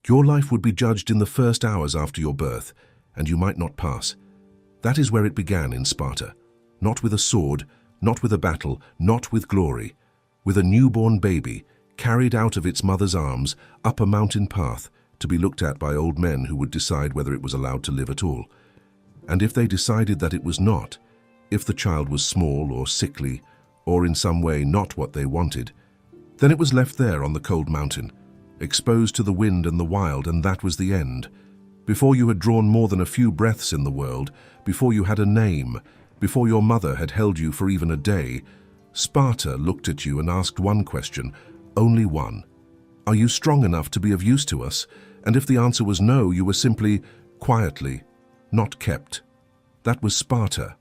Your life would be judged in the first hours after your birth, and you might not pass. That is where it began in Sparta. Not with a sword, not with a battle, not with glory. With a newborn baby, carried out of its mother's arms up a mountain path to be looked at by old men who would decide whether it was allowed to live at all. And if they decided that it was not, if the child was small or sickly, or in some way not what they wanted, then it was left there on the cold mountain, exposed to the wind and the wild, and that was the end. Before you had drawn more than a few breaths in the world, before you had a name, before your mother had held you for even a day, Sparta looked at you and asked one question, only one. Are you strong enough to be of use to us? And if the answer was no, you were simply, quietly, not kept. That was Sparta.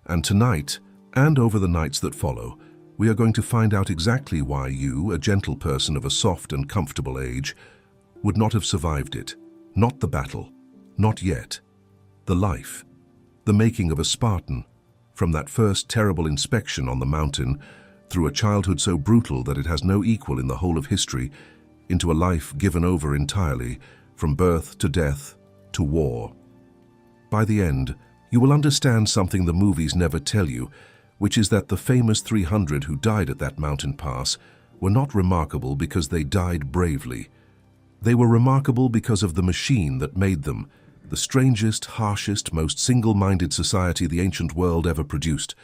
And tonight, and over the nights that follow, we are going to find out exactly why you, a gentle person of a soft and comfortable age, would not have survived it. Not the battle, not yet. The life, the making of a Spartan, from that first terrible inspection on the mountain, through a childhood so brutal that it has no equal in the whole of history, into a life given over entirely, from birth to death to war. By the end, you will understand something the movies never tell you, which is that the famous 300 who died at that mountain pass were not remarkable because they died bravely. They were remarkable because of the machine that made them, the strangest, harshest, most single-minded society the ancient world ever produced.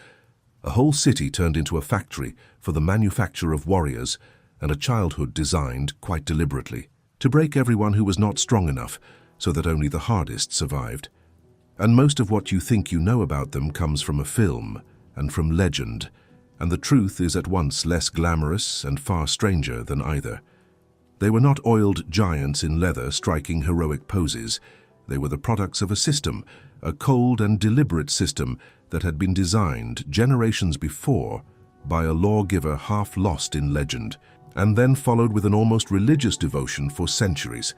A whole city turned into a factory for the manufacture of warriors, and a childhood designed, quite deliberately, to break everyone who was not strong enough, so that only the hardest survived. And most of what you think you know about them comes from a film and from legend, and the truth is at once less glamorous and far stranger than either. They were not oiled giants in leather striking heroic poses. They were the products of a system, a cold and deliberate system that had been designed generations before by a lawgiver half lost in legend, and then followed with an almost religious devotion for centuries.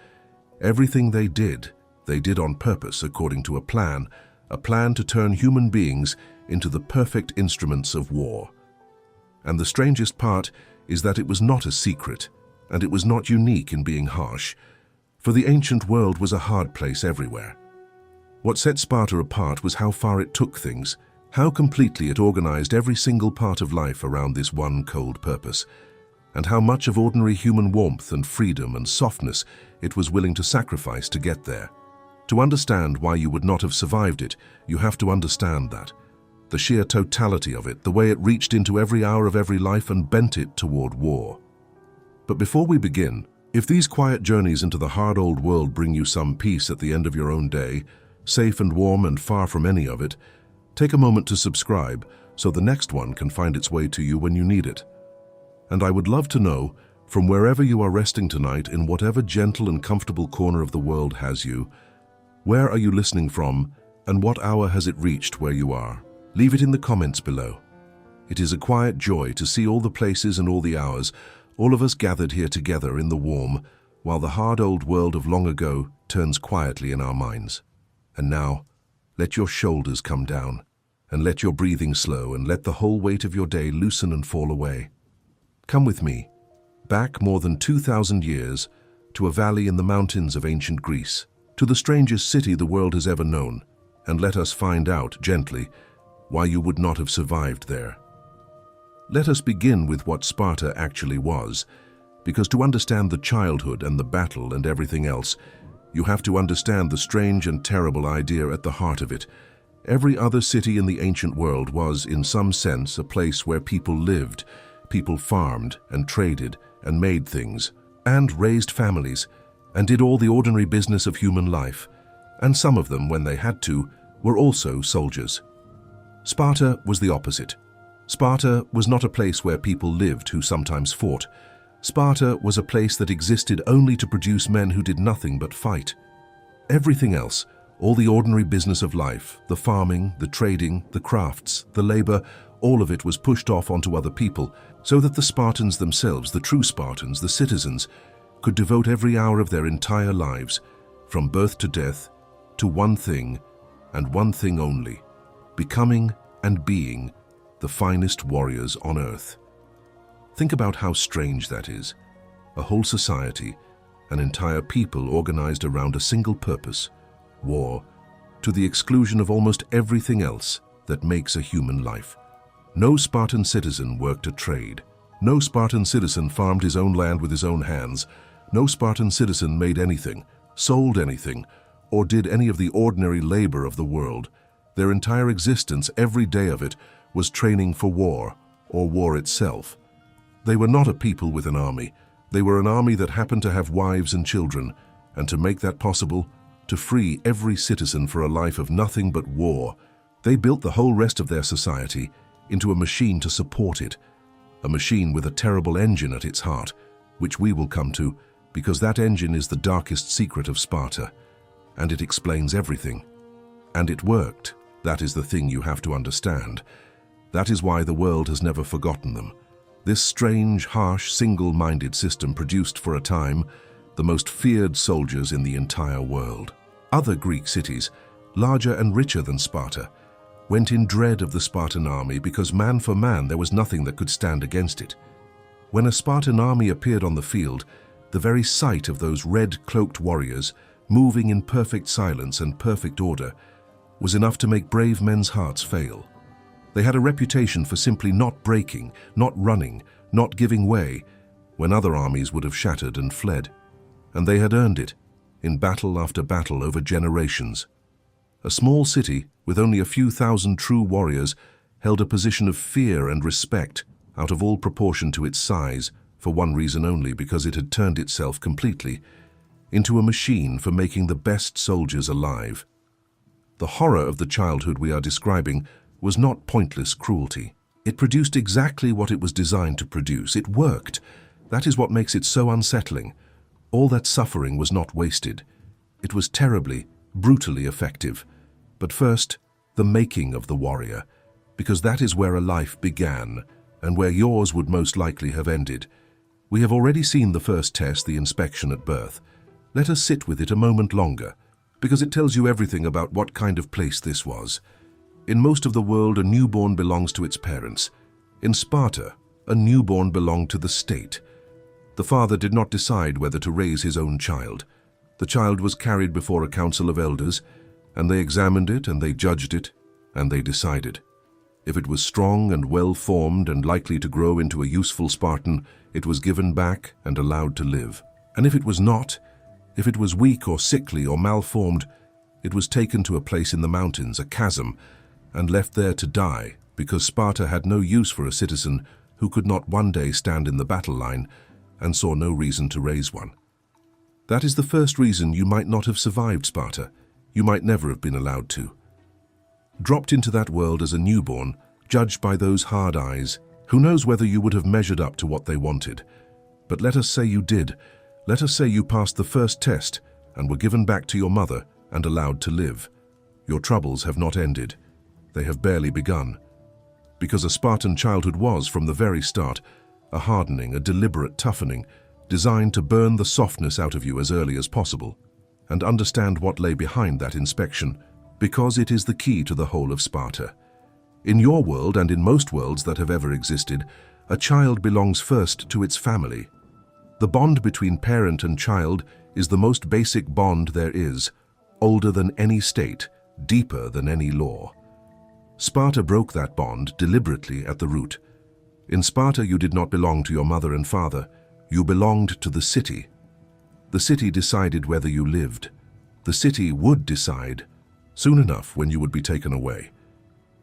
Everything they did on purpose according to a plan to turn human beings into the perfect instruments of war. And the strangest part is that it was not a secret, and it was not unique in being harsh, for the ancient world was a hard place everywhere. What set Sparta apart was how far it took things, how completely it organized every single part of life around this one cold purpose, and how much of ordinary human warmth and freedom and softness it was willing to sacrifice to get there. To understand why you would not have survived it, you have to understand that. The sheer totality of it, the way it reached into every hour of every life and bent it toward war. But before we begin, if these quiet journeys into the hard old world bring you some peace at the end of your own day, safe and warm and far from any of it, take a moment to subscribe so the next one can find its way to you when you need it. And I would love to know, from wherever you are resting tonight, in whatever gentle and comfortable corner of the world has you, where are you listening from, and what hour has it reached where you are? Leave it in the comments below. It is a quiet joy to see all the places and all the hours, all of us gathered here together in the warm, while the hard old world of long ago turns quietly in our minds. And now, let your shoulders come down, and let your breathing slow, and let the whole weight of your day loosen and fall away. Come with me, back more than 2,000 years, to a valley in the mountains of ancient Greece, to the strangest city the world has ever known, and let us find out, gently, why you would not have survived there. Let us begin with what Sparta actually was, because to understand the childhood and the battle and everything else, you have to understand the strange and terrible idea at the heart of it. Every other city in the ancient world was, in some sense, a place where people lived, people farmed and traded and made things, and raised families, and did all the ordinary business of human life, and some of them, when they had to, were also soldiers. Sparta was the opposite. Sparta was not a place where people lived who sometimes fought. Sparta was a place that existed only to produce men who did nothing but fight. Everything else, all the ordinary business of life, the farming, the trading, the crafts, the labor, all of it was pushed off onto other people, so that the Spartans themselves, the true Spartans, the citizens, could devote every hour of their entire lives, from birth to death, to one thing, and one thing only, becoming and being the finest warriors on earth. Think about how strange that is. A whole society, an entire people organized around a single purpose: war, to the exclusion of almost everything else that makes a human life. No Spartan citizen worked a trade. No Spartan citizen farmed his own land with his own hands. No Spartan citizen made anything, sold anything, or did any of the ordinary labor of the world. Their entire existence, every day of it, was training for war, or war itself. They were not a people with an army. They were an army that happened to have wives and children, and to make that possible, to free every citizen for a life of nothing but war, they built the whole rest of their society into a machine to support it, a machine with a terrible engine at its heart, which we will come to, because that engine is the darkest secret of Sparta, and it explains everything. And it worked. That is the thing you have to understand. That is why the world has never forgotten them. This strange, harsh, single-minded system produced for a time the most feared soldiers in the entire world. Other Greek cities, larger and richer than Sparta, went in dread of the Spartan army because man for man there was nothing that could stand against it. When a Spartan army appeared on the field, the very sight of those red-cloaked warriors, moving in perfect silence and perfect order, was enough to make brave men's hearts fail. They had a reputation for simply not breaking, not running, not giving way, when other armies would have shattered and fled. And they had earned it, in battle after battle over generations. A small city, with only a few thousand true warriors, held a position of fear and respect out of all proportion to its size, for one reason only, because it had turned itself completely into a machine for making the best soldiers alive. The horror of the childhood we are describing was not pointless cruelty. It produced exactly what it was designed to produce. It worked. That is what makes it so unsettling. All that suffering was not wasted. It was terribly, brutally effective. But first, the making of the warrior, because that is where a life began, and where yours would most likely have ended. We have already seen the first test, the inspection at birth. Let us sit with it a moment longer, because it tells you everything about what kind of place this was. In most of the world, a newborn belongs to its parents. In Sparta, a newborn belonged to the state. The father did not decide whether to raise his own child. The child was carried before a council of elders, and they examined it, and they judged it, and they decided. If it was strong and well-formed and likely to grow into a useful Spartan, it was given back and allowed to live. And if it was not, if it was weak or sickly or malformed, it was taken to a place in the mountains, a chasm, and left there to die, because Sparta had no use for a citizen who could not one day stand in the battle line and saw no reason to raise one. That is the first reason you might not have survived Sparta. You might never have been allowed to. Dropped into that world as a newborn, judged by those hard eyes, who knows whether you would have measured up to what they wanted. But let us say you did. Let us say you passed the first test and were given back to your mother and allowed to live. Your troubles have not ended. They have barely begun. Because a Spartan childhood was, from the very start, a hardening, a deliberate toughening, designed to burn the softness out of you as early as possible. And understand what lay behind that inspection, because it is the key to the whole of Sparta. In your world, and in most worlds that have ever existed, a child belongs first to its family. The bond between parent and child is the most basic bond there is, older than any state, deeper than any law. Sparta broke that bond deliberately at the root. In Sparta, you did not belong to your mother and father. You belonged to the city. The city decided whether you lived. The city would decide soon enough when you would be taken away.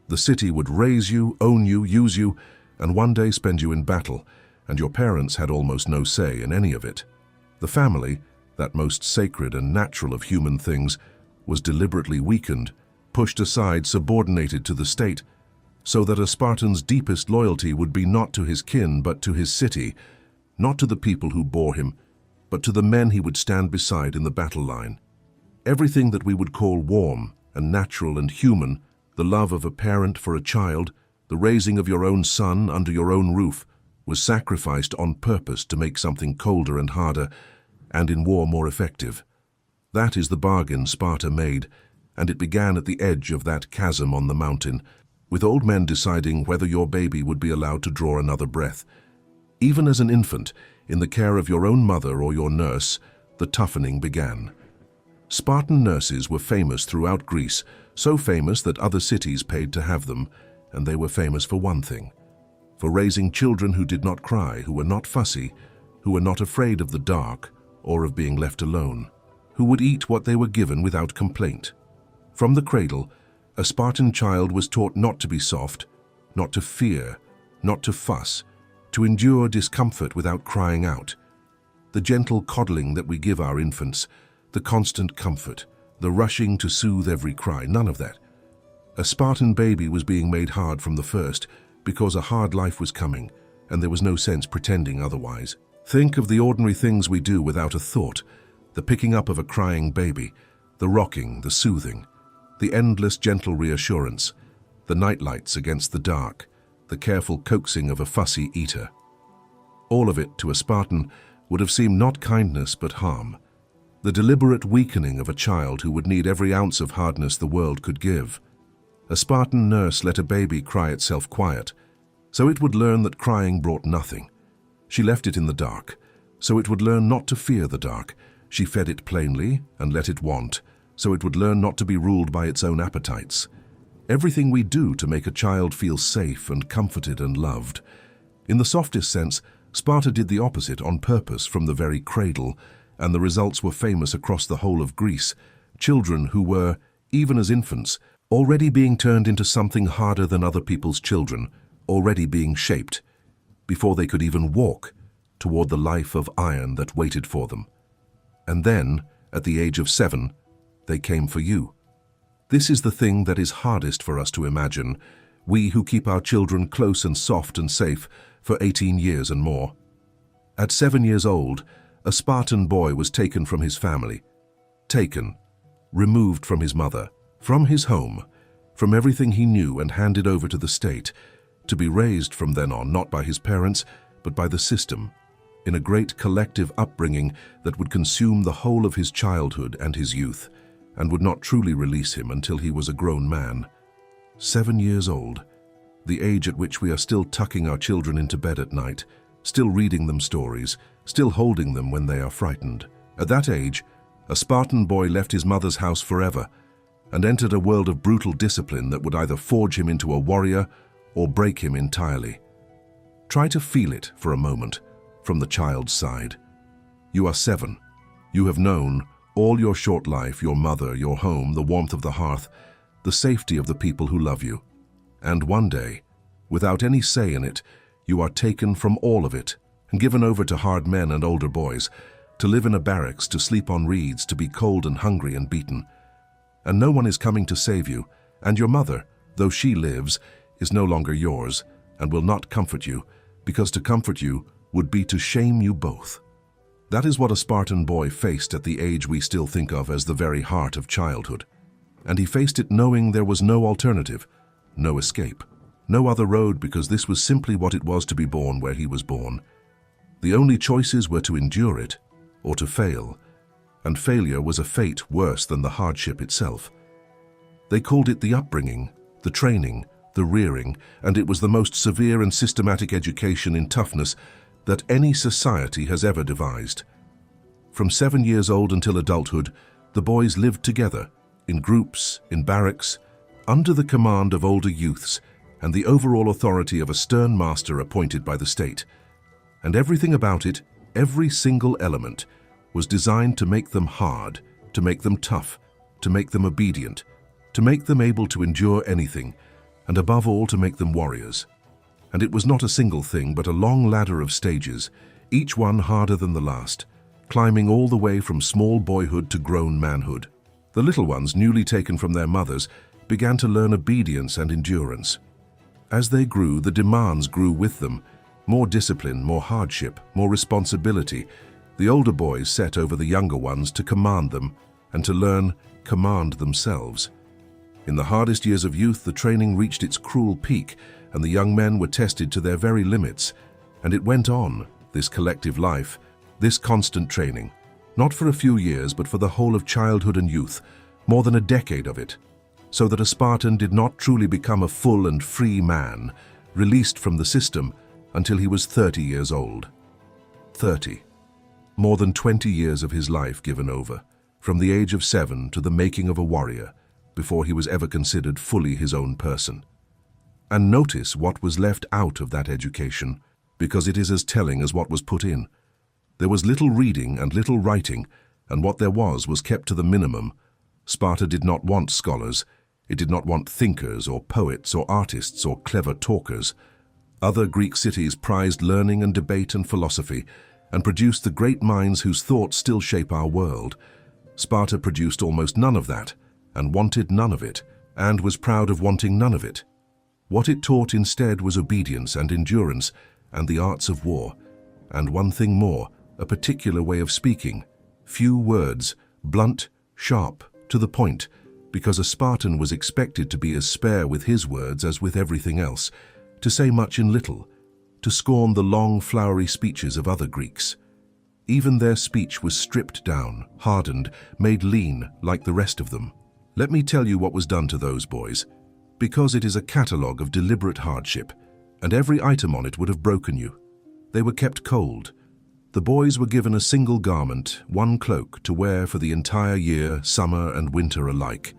The city would raise you, own you, use you, and one day spend you in battle, and your parents had almost no say in any of it. The family, that most sacred and natural of human things, was deliberately weakened, pushed aside, subordinated to the state, so that a Spartan's deepest loyalty would be not to his kin but to his city, not to the people who bore him, but to the men he would stand beside in the battle line. Everything that we would call warm and natural and human, the love of a parent for a child, the raising of your own son under your own roof, was sacrificed on purpose to make something colder and harder, and in war more effective. That is the bargain Sparta made, and it began at the edge of that chasm on the mountain, with old men deciding whether your baby would be allowed to draw another breath. Even as an infant, in the care of your own mother or your nurse, the the toughening began. Spartan nurses were famous throughout Greece, so famous that other cities paid to have them, and they were famous for one thing: for raising children who did not cry, who were not fussy, who were not afraid of the dark or of being left alone, who would eat what they were given without complaint. From the cradle, a Spartan child was taught not to be soft, not to fear, not to fuss, to endure discomfort without crying out. The gentle coddling that we give our infants, the constant comfort, the rushing to soothe every cry, none of that. A Spartan baby was being made hard from the first because a hard life was coming, and there was no sense pretending otherwise. Think of the ordinary things we do without a thought: the picking up of a crying baby, the rocking, the soothing, the endless gentle reassurance, the nightlights against the dark, the careful coaxing of a fussy eater. All of it, to a Spartan, would have seemed not kindness but harm. The deliberate weakening of a child who would need every ounce of hardness the world could give. A Spartan nurse let a baby cry itself quiet, so it would learn that crying brought nothing. She left it in the dark, so it would learn not to fear the dark. She fed it plainly and let it want, so it would learn not to be ruled by its own appetites. Everything we do to make a child feel safe and comforted and loved. In the softest sense, Sparta did the opposite on purpose from the very cradle, and the results were famous across the whole of Greece. Children who were, even as infants, already being turned into something harder than other people's children, already being shaped, before they could even walk, toward the life of iron that waited for them. And then, at the age of 7, they came for you. This is the thing that is hardest for us to imagine, we who keep our children close and soft and safe for 18 years and more. At 7 years old, a Spartan boy was taken from his family. Taken, removed from his mother, from his home, from everything he knew, and handed over to the state, to be raised from then on not by his parents, but by the system, in a great collective upbringing that would consume the whole of his childhood and his youth, and would not truly release him until he was a grown man. 7 years old, the age at which we are still tucking our children into bed at night, still reading them stories, still holding them when they are frightened. At that age, a Spartan boy left his mother's house forever and entered a world of brutal discipline that would either forge him into a warrior or break him entirely. Try to feel it for a moment from the child's side. You are 7. You have known all your short life your mother, your home, the warmth of the hearth, the safety of the people who love you. And one day, without any say in it, you are taken from all of it and given over to hard men and older boys, to live in a barracks, to sleep on reeds, to be cold and hungry and beaten. And no one is coming to save you, and your mother, though she lives, is no longer yours and will not comfort you, because to comfort you would be to shame you both. That is what a Spartan boy faced at the age we still think of as the very heart of childhood. And he faced it knowing there was no alternative, no escape, no other road, because this was simply what it was to be born where he was born. The only choices were to endure it or to fail, and failure was a fate worse than the hardship itself. They called it the upbringing, the training, the rearing, and it was the most severe and systematic education in toughness that any society has ever devised. From 7 years old until adulthood, the boys lived together, in groups, in barracks, under the command of older youths and the overall authority of a stern master appointed by the state. And everything about it, every single element, was designed to make them hard, to make them tough, to make them obedient, to make them able to endure anything, and above all to make them warriors. And it was not a single thing, but a long ladder of stages, each one harder than the last, climbing all the way from small boyhood to grown manhood. The little ones, newly taken from their mothers, began to learn obedience and endurance. As they grew, the demands grew with them. More discipline, more hardship, more responsibility. The older boys set over the younger ones to command them and to learn command themselves. In the hardest years of youth, the training reached its cruel peak, and the young men were tested to their very limits. And it went on, this collective life, this constant training, not for a few years, but for the whole of childhood and youth, more than a decade of it, so that a Spartan did not truly become a full and free man, released from the system, until he was 30 years old. 30. More than 20 years of his life given over, from the age of 7 to the making of a warrior, before he was ever considered fully his own person. And notice what was left out of that education, because it is as telling as what was put in. There was little reading and little writing, and what there was kept to the minimum. Sparta did not want scholars. It did not want thinkers or poets or artists or clever talkers. Other Greek cities prized learning and debate and philosophy, and produced the great minds whose thoughts still shape our world. Sparta produced almost none of that, and wanted none of it, and was proud of wanting none of it. What it taught instead was obedience and endurance, and the arts of war. And one thing more, a particular way of speaking. Few words, blunt, sharp, to the point, because a Spartan was expected to be as spare with his words as with everything else, to say much in little, to scorn the long, flowery speeches of other Greeks. Even their speech was stripped down, hardened, made lean like the rest of them. Let me tell you what was done to those boys, because it is a catalogue of deliberate hardship, and every item on it would have broken you. They were kept cold. The boys were given a single garment, one cloak, to wear for the entire year, summer and winter alike.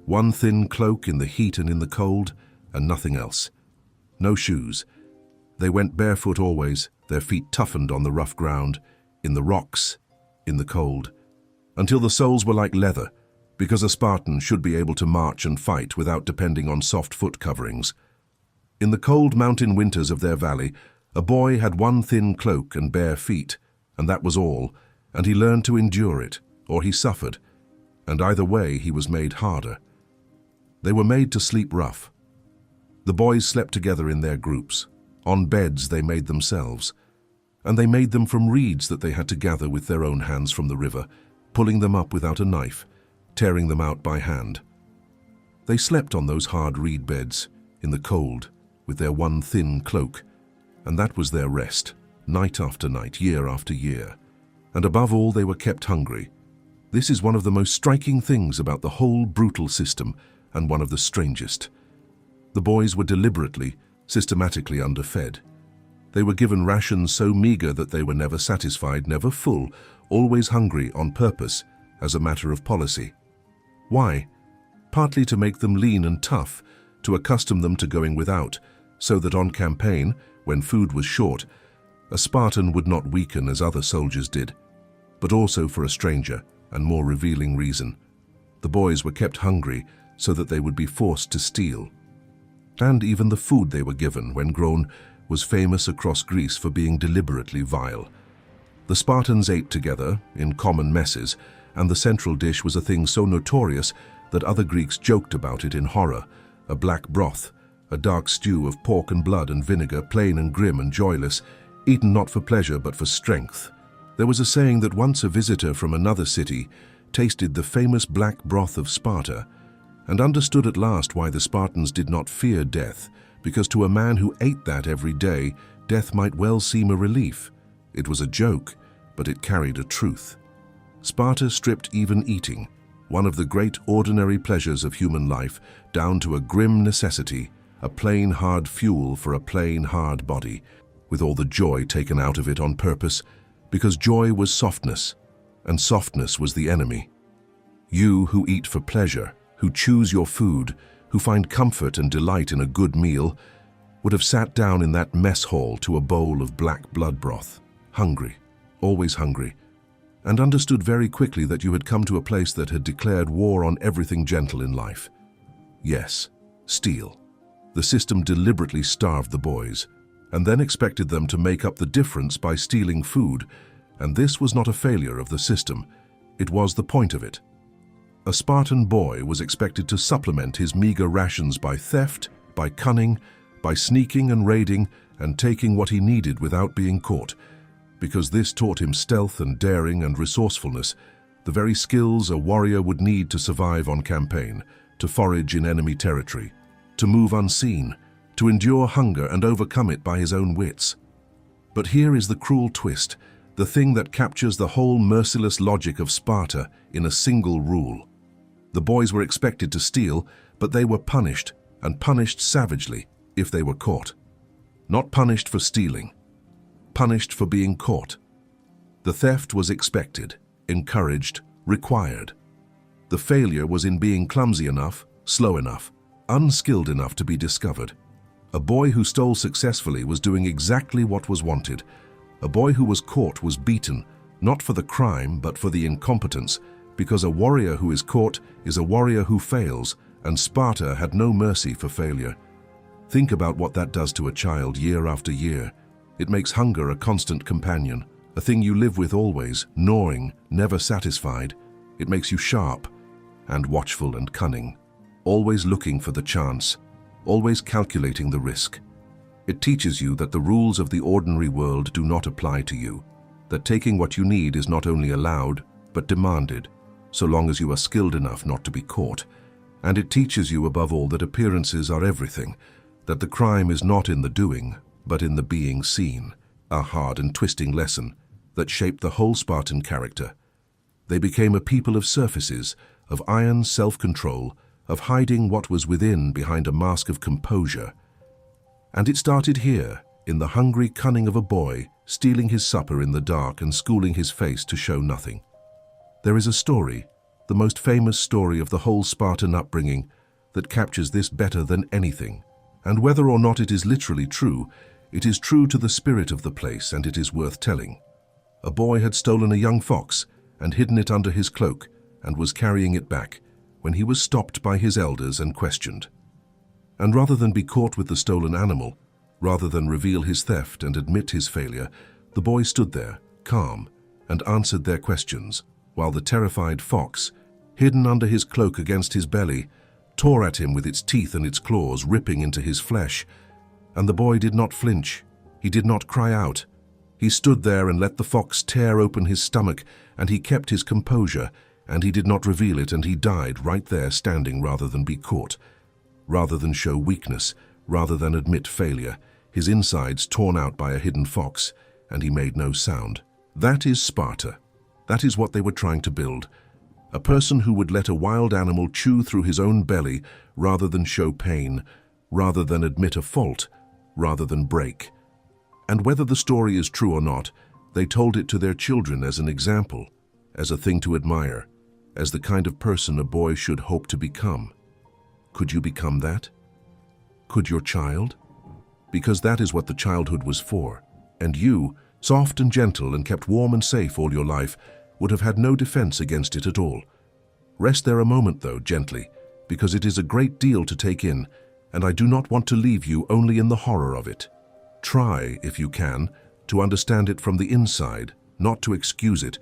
One thin cloak in the heat and in the cold, and nothing else. No shoes. They went barefoot always, their feet toughened on the rough ground, in the rocks, in the cold, until the soles were like leather, because a Spartan should be able to march and fight without depending on soft foot coverings. In the cold mountain winters of their valley, a boy had one thin cloak and bare feet, and that was all, and he learned to endure it, or he suffered, and either way he was made harder. They were made to sleep rough. The boys slept together in their groups. On beds they made themselves, and they made them from reeds that they had to gather with their own hands from the river, pulling them up without a knife, tearing them out by hand. They slept on those hard reed beds, in the cold, with their one thin cloak, and that was their rest, night after night, year after year. And above all, they were kept hungry. This is one of the most striking things about the whole brutal system, and one of the strangest. The boys were deliberately, systematically underfed. They were given rations so meager that they were never satisfied, never full, always hungry on purpose, as a matter of policy. Why? Partly to make them lean and tough, to accustom them to going without, so that on campaign, when food was short, a Spartan would not weaken as other soldiers did, but also for a stranger and more revealing reason. The boys were kept hungry so that they would be forced to steal. And even the food they were given when grown was famous across Greece for being deliberately vile. The Spartans ate together in common messes, and the central dish was a thing so notorious that other Greeks joked about it in horror: a black broth, a dark stew of pork and blood and vinegar, plain and grim and joyless, eaten not for pleasure but for strength. There was a saying that once a visitor from another city tasted the famous black broth of Sparta and understood at last why the Spartans did not fear death, because to a man who ate that every day, death might well seem a relief. It was a joke, but it carried a truth. Sparta stripped even eating, one of the great ordinary pleasures of human life, down to a grim necessity, a plain hard fuel for a plain hard body, with all the joy taken out of it on purpose, because joy was softness, and softness was the enemy. You who eat for pleasure, who choose your food, who find comfort and delight in a good meal, would have sat down in that mess hall to a bowl of black blood broth, hungry, always hungry, and understood very quickly that you had come to a place that had declared war on everything gentle in life. Yes, steal. The system deliberately starved the boys, and then expected them to make up the difference by stealing food, and this was not a failure of the system, it was the point of it. A Spartan boy was expected to supplement his meager rations by theft, by cunning, by sneaking and raiding, and taking what he needed without being caught, because this taught him stealth and daring and resourcefulness, the very skills a warrior would need to survive on campaign, to forage in enemy territory, to move unseen, to endure hunger and overcome it by his own wits. But here is the cruel twist, the thing that captures the whole merciless logic of Sparta in a single rule. The boys were expected to steal, but they were punished, and punished savagely, if they were caught. Not punished for stealing, punished for being caught. The theft was expected, encouraged, required. The failure was in being clumsy enough, slow enough, unskilled enough to be discovered. A boy who stole successfully was doing exactly what was wanted. A boy who was caught was beaten, not for the crime but for the incompetence, because a warrior who is caught is a warrior who fails, and Sparta had no mercy for failure. Think about what that does to a child year after year. It makes hunger a constant companion, a thing you live with always, gnawing, never satisfied. It makes you sharp and watchful and cunning, always looking for the chance, always calculating the risk. It teaches you that the rules of the ordinary world do not apply to you, that taking what you need is not only allowed, but demanded, so long as you are skilled enough not to be caught. And it teaches you above all that appearances are everything, that the crime is not in the doing, but in the being seen, a hard and twisting lesson that shaped the whole Spartan character. They became a people of surfaces, of iron self-control, of hiding what was within behind a mask of composure. And it started here, in the hungry cunning of a boy stealing his supper in the dark and schooling his face to show nothing. There is a story, the most famous story of the whole Spartan upbringing, that captures this better than anything. And whether or not it is literally true, it is true to the spirit of the place, and it is worth telling. A boy had stolen a young fox and hidden it under his cloak and was carrying it back when he was stopped by his elders and questioned. And rather than be caught with the stolen animal, rather than reveal his theft and admit his failure, the boy stood there, calm, and answered their questions, while the terrified fox, hidden under his cloak against his belly, tore at him with its teeth and its claws, ripping into his flesh. And the boy did not flinch. He did not cry out. He stood there and let the fox tear open his stomach, and he kept his composure, and he did not reveal it, and he died right there standing rather than be caught, rather than show weakness, rather than admit failure, his insides torn out by a hidden fox, and he made no sound. That is Sparta. That is what they were trying to build. A person who would let a wild animal chew through his own belly rather than show pain, rather than admit a fault, rather than break. And whether the story is true or not, they told it to their children as an example, as a thing to admire, as the kind of person a boy should hope to become. Could you become that? Could your child? Because that is what the childhood was for. And you, soft and gentle and kept warm and safe all your life, would have had no defense against it at all. Rest there a moment, though, gently, because it is a great deal to take in, and I do not want to leave you only in the horror of it. Try, if you can, to understand it from the inside, not to excuse it,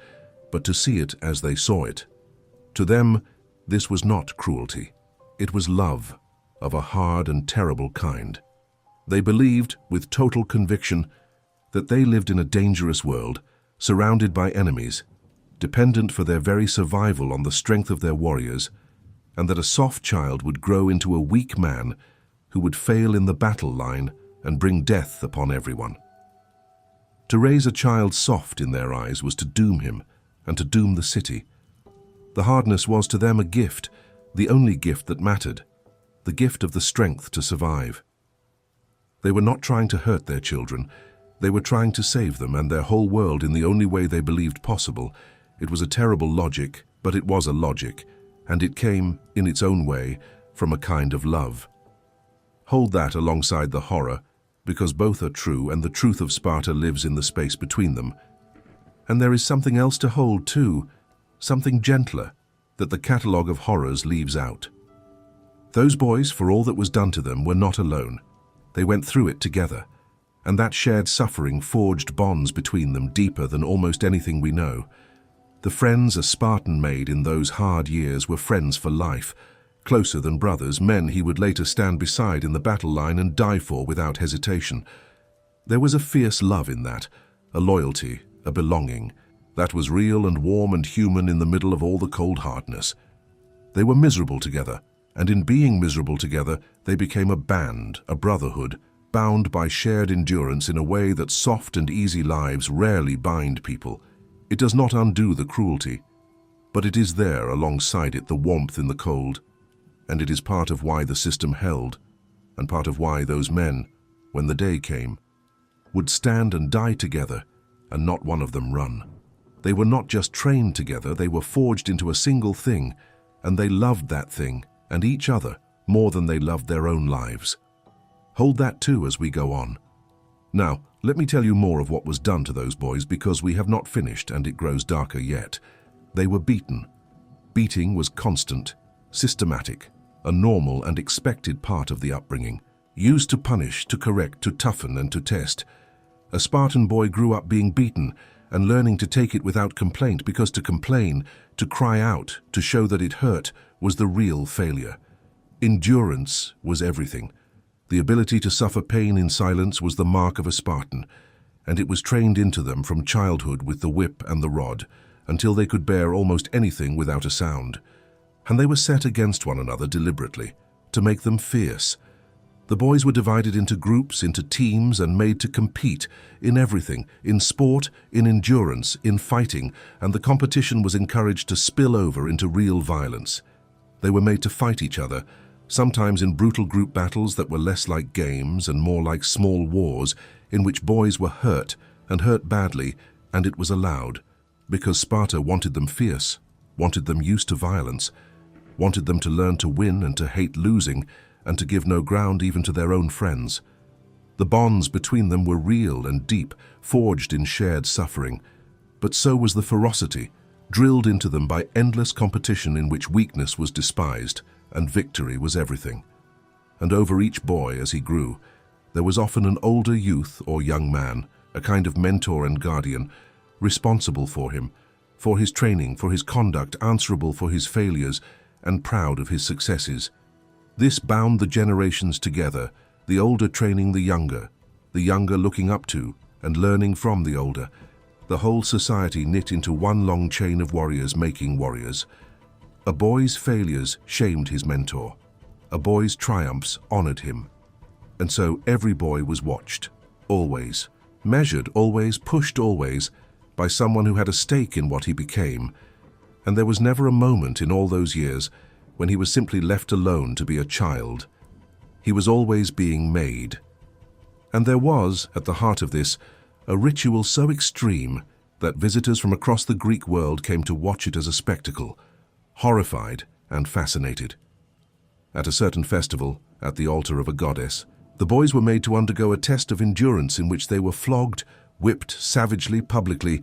but to see it as they saw it. To them, this was not cruelty. It was love, of a hard and terrible kind. They believed, with total conviction, that they lived in a dangerous world, surrounded by enemies, dependent for their very survival on the strength of their warriors, and that a soft child would grow into a weak man who would fail in the battle line and bring death upon everyone. To raise a child soft in their eyes was to doom him and to doom the city. The hardness was to them a gift, the only gift that mattered, the gift of the strength to survive. They were not trying to hurt their children. They were trying to save them and their whole world in the only way they believed possible. It was a terrible logic, but it was a logic, and it came, in its own way, from a kind of love. Hold that alongside the horror, because both are true, and the truth of Sparta lives in the space between them. And there is something else to hold too, something gentler, that the catalogue of horrors leaves out. Those boys, for all that was done to them, were not alone. They went through it together, and that shared suffering forged bonds between them deeper than almost anything we know. The friends a Spartan made in those hard years were friends for life, closer than brothers, men he would later stand beside in the battle line and die for without hesitation. There was a fierce love in that, a loyalty, a belonging, that was real and warm and human in the middle of all the cold hardness. They were miserable together, and in being miserable together, they became a band, a brotherhood, bound by shared endurance in a way that soft and easy lives rarely bind people. It does not undo the cruelty, but it is there alongside it, the warmth in the cold, and it is part of why the system held, and part of why those men, when the day came, would stand and die together and not one of them run. They were not just trained together, they were forged into a single thing, and they loved that thing and each other more than they loved their own lives. Hold that too as we go on. Now, let me tell you more of what was done to those boys, because we have not finished and it grows darker yet. They were beaten. Beating was constant, systematic, a normal and expected part of the upbringing, used to punish, to correct, to toughen, and to test. A Spartan boy grew up being beaten and learning to take it without complaint, because to complain, to cry out, to show that it hurt, was the real failure. Endurance was everything. The ability to suffer pain in silence was the mark of a Spartan, and it was trained into them from childhood with the whip and the rod, until they could bear almost anything without a sound. And they were set against one another deliberately, to make them fierce. The boys were divided into groups, into teams, and made to compete in everything, in sport, in endurance, in fighting, and the competition was encouraged to spill over into real violence. They were made to fight each other, sometimes in brutal group battles that were less like games and more like small wars, in which boys were hurt, and hurt badly, and it was allowed, because Sparta wanted them fierce, wanted them used to violence, wanted them to learn to win and to hate losing, and to give no ground even to their own friends. The bonds between them were real and deep, forged in shared suffering, but so was the ferocity, drilled into them by endless competition in which weakness was despised and victory was everything. And over each boy as he grew, there was often an older youth or young man, a kind of mentor and guardian, responsible for him, for his training, for his conduct, answerable for his failures, and proud of his successes. This bound the generations together, the older training the younger looking up to and learning from the older, the whole society knit into one long chain of warriors making warriors. A boy's failures shamed his mentor. A boy's triumphs honored him. And so every boy was watched, always, measured always, pushed always, by someone who had a stake in what he became. And there was never a moment in all those years when he was simply left alone to be a child. He was always being made. And there was, at the heart of this, a ritual so extreme that visitors from across the Greek world came to watch it as a spectacle, horrified and fascinated. At a certain festival, at the altar of a goddess, the boys were made to undergo a test of endurance in which they were flogged, whipped savagely, publicly,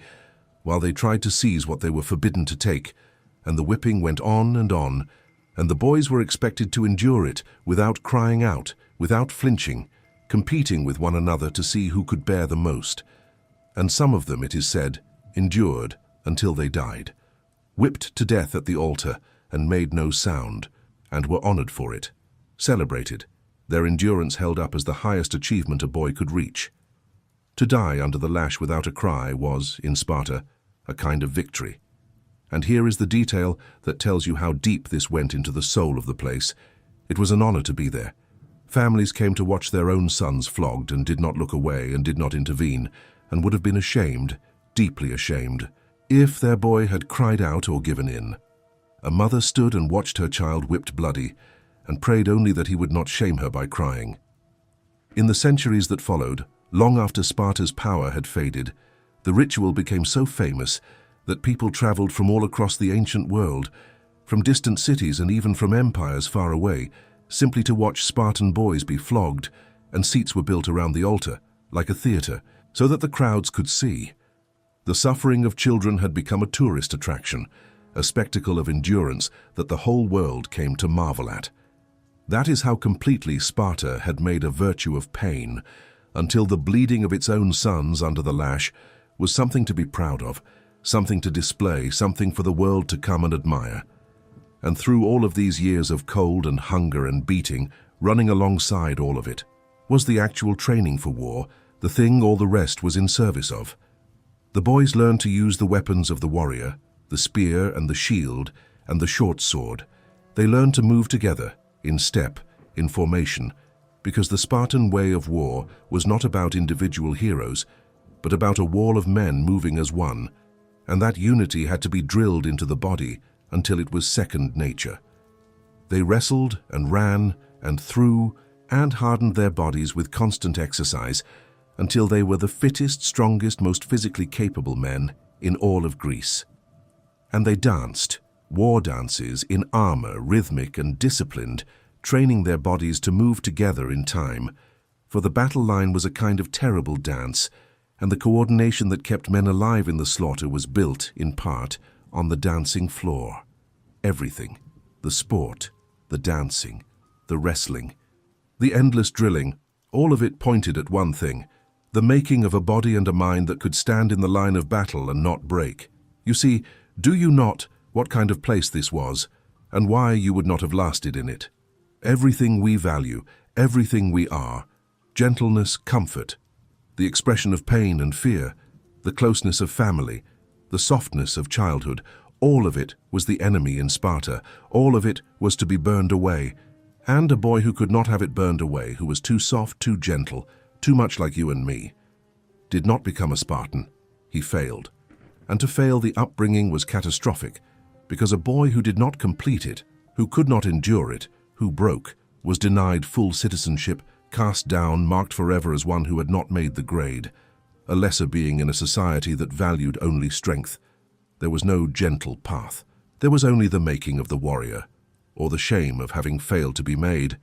while they tried to seize what they were forbidden to take, and the whipping went on, and the boys were expected to endure it without crying out, without flinching, competing with one another to see who could bear the most. And some of them, it is said, endured until they died, whipped to death at the altar and made no sound, and were honored for it, celebrated, their endurance held up as the highest achievement a boy could reach. To die under the lash without a cry was, in Sparta, a kind of victory. And here is the detail that tells you how deep this went into the soul of the place. It was an honor to be there. Families came to watch their own sons flogged and did not look away and did not intervene, and would have been ashamed, deeply ashamed, if their boy had cried out or given in. A mother stood and watched her child whipped bloody, and prayed only that he would not shame her by crying. In the centuries that followed, long after Sparta's power had faded, the ritual became so famous that people traveled from all across the ancient world, from distant cities and even from empires far away, simply to watch Spartan boys be flogged, and seats were built around the altar, like a theater, so that the crowds could see. The suffering of children had become a tourist attraction, a spectacle of endurance that the whole world came to marvel at. That is how completely Sparta had made a virtue of pain, until the bleeding of its own sons under the lash was something to be proud of, something to display, something for the world to come and admire. And through all of these years of cold and hunger and beating, running alongside all of it, was the actual training for war, the thing all the rest was in service of. The boys learned to use the weapons of the warrior, the spear and the shield and the short sword. They learned to move together, in step, in formation, because the Spartan way of war was not about individual heroes, but about a wall of men moving as one, and that unity had to be drilled into the body until it was second nature. They wrestled and ran and threw and hardened their bodies with constant exercise until they were the fittest, strongest, most physically capable men in all of Greece. And they danced, war dances in armor, rhythmic and disciplined, training their bodies to move together in time. For the battle line was a kind of terrible dance, and the coordination that kept men alive in the slaughter was built, in part, on the dancing floor. Everything, the sport, the dancing, the wrestling, the endless drilling, all of it pointed at one thing: the making of a body and a mind that could stand in the line of battle and not break. You see, do you not, what kind of place this was, and why you would not have lasted in it? Everything we value, everything we are, gentleness, comfort, the expression of pain and fear, the closeness of family, the softness of childhood, all of it was the enemy in Sparta. All of it was to be burned away. And a boy who could not have it burned away, who was too soft, too gentle, too much like you and me, did not become a Spartan. He failed. And to fail, the upbringing was catastrophic, because a boy who did not complete it, who could not endure it, who broke, was denied full citizenship, cast down, marked forever as one who had not made the grade, a lesser being in a society that valued only strength. There was no gentle path. There was only the making of the warrior, or the shame of having failed to be made.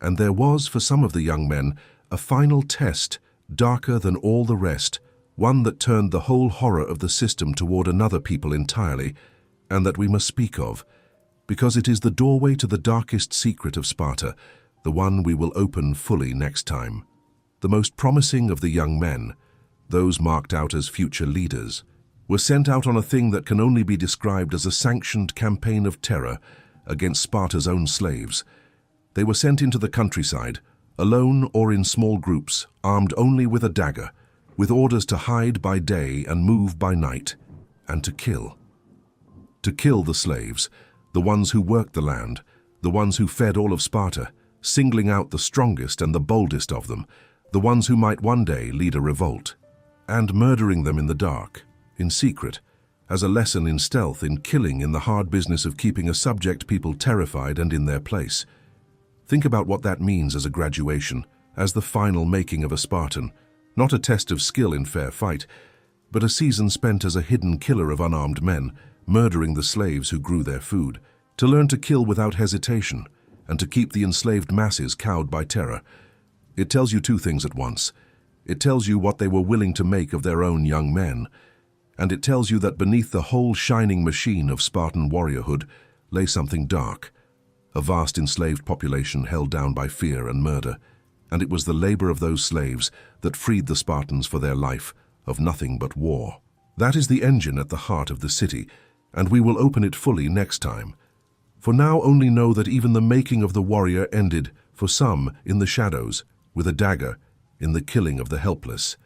And there was, for some of the young men, a final test, darker than all the rest, one that turned the whole horror of the system toward another people entirely, and that we must speak of, because it is the doorway to the darkest secret of Sparta, the one we will open fully next time. The most promising of the young men, those marked out as future leaders, were sent out on a thing that can only be described as a sanctioned campaign of terror against Sparta's own slaves. They were sent into the countryside, alone or in small groups, armed only with a dagger, with orders to hide by day and move by night, and to kill. To kill the slaves, the ones who worked the land, the ones who fed all of Sparta, singling out the strongest and the boldest of them, the ones who might one day lead a revolt, and murdering them in the dark, in secret, as a lesson in stealth, in killing, in the hard business of keeping a subject people terrified and in their place. Think about what that means as a graduation, as the final making of a Spartan, not a test of skill in fair fight, but a season spent as a hidden killer of unarmed men, murdering the slaves who grew their food, to learn to kill without hesitation, and to keep the enslaved masses cowed by terror. It tells you two things at once. It tells you what they were willing to make of their own young men, and it tells you that beneath the whole shining machine of Spartan warriorhood lay something dark, a vast enslaved population held down by fear and murder, and it was the labor of those slaves that freed the Spartans for their life of nothing but war. That is the engine at the heart of the city, and we will open it fully next time. For now only know that even the making of the warrior ended, for some, in the shadows, with a dagger, in the killing of the helpless.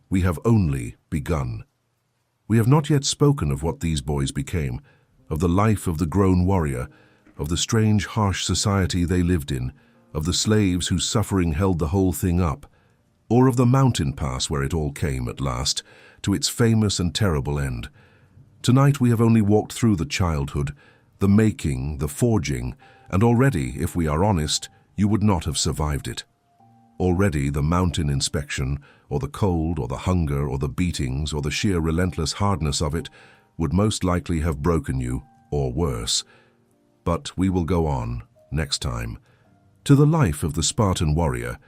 We have only begun. We have not yet spoken of what these boys became, of the life of the grown warrior, of the strange, harsh society they lived in, of the slaves whose suffering held the whole thing up, or of the mountain pass where it all came at last, to its famous and terrible end. Tonight we have only walked through the childhood, the making, the forging, and already, if we are honest, you would not have survived it. Already the mountain inspection, or the cold, or the hunger, or the beatings, or the sheer relentless hardness of it would most likely have broken you, or worse. But we will go on, next time, to the life of the Spartan warrior,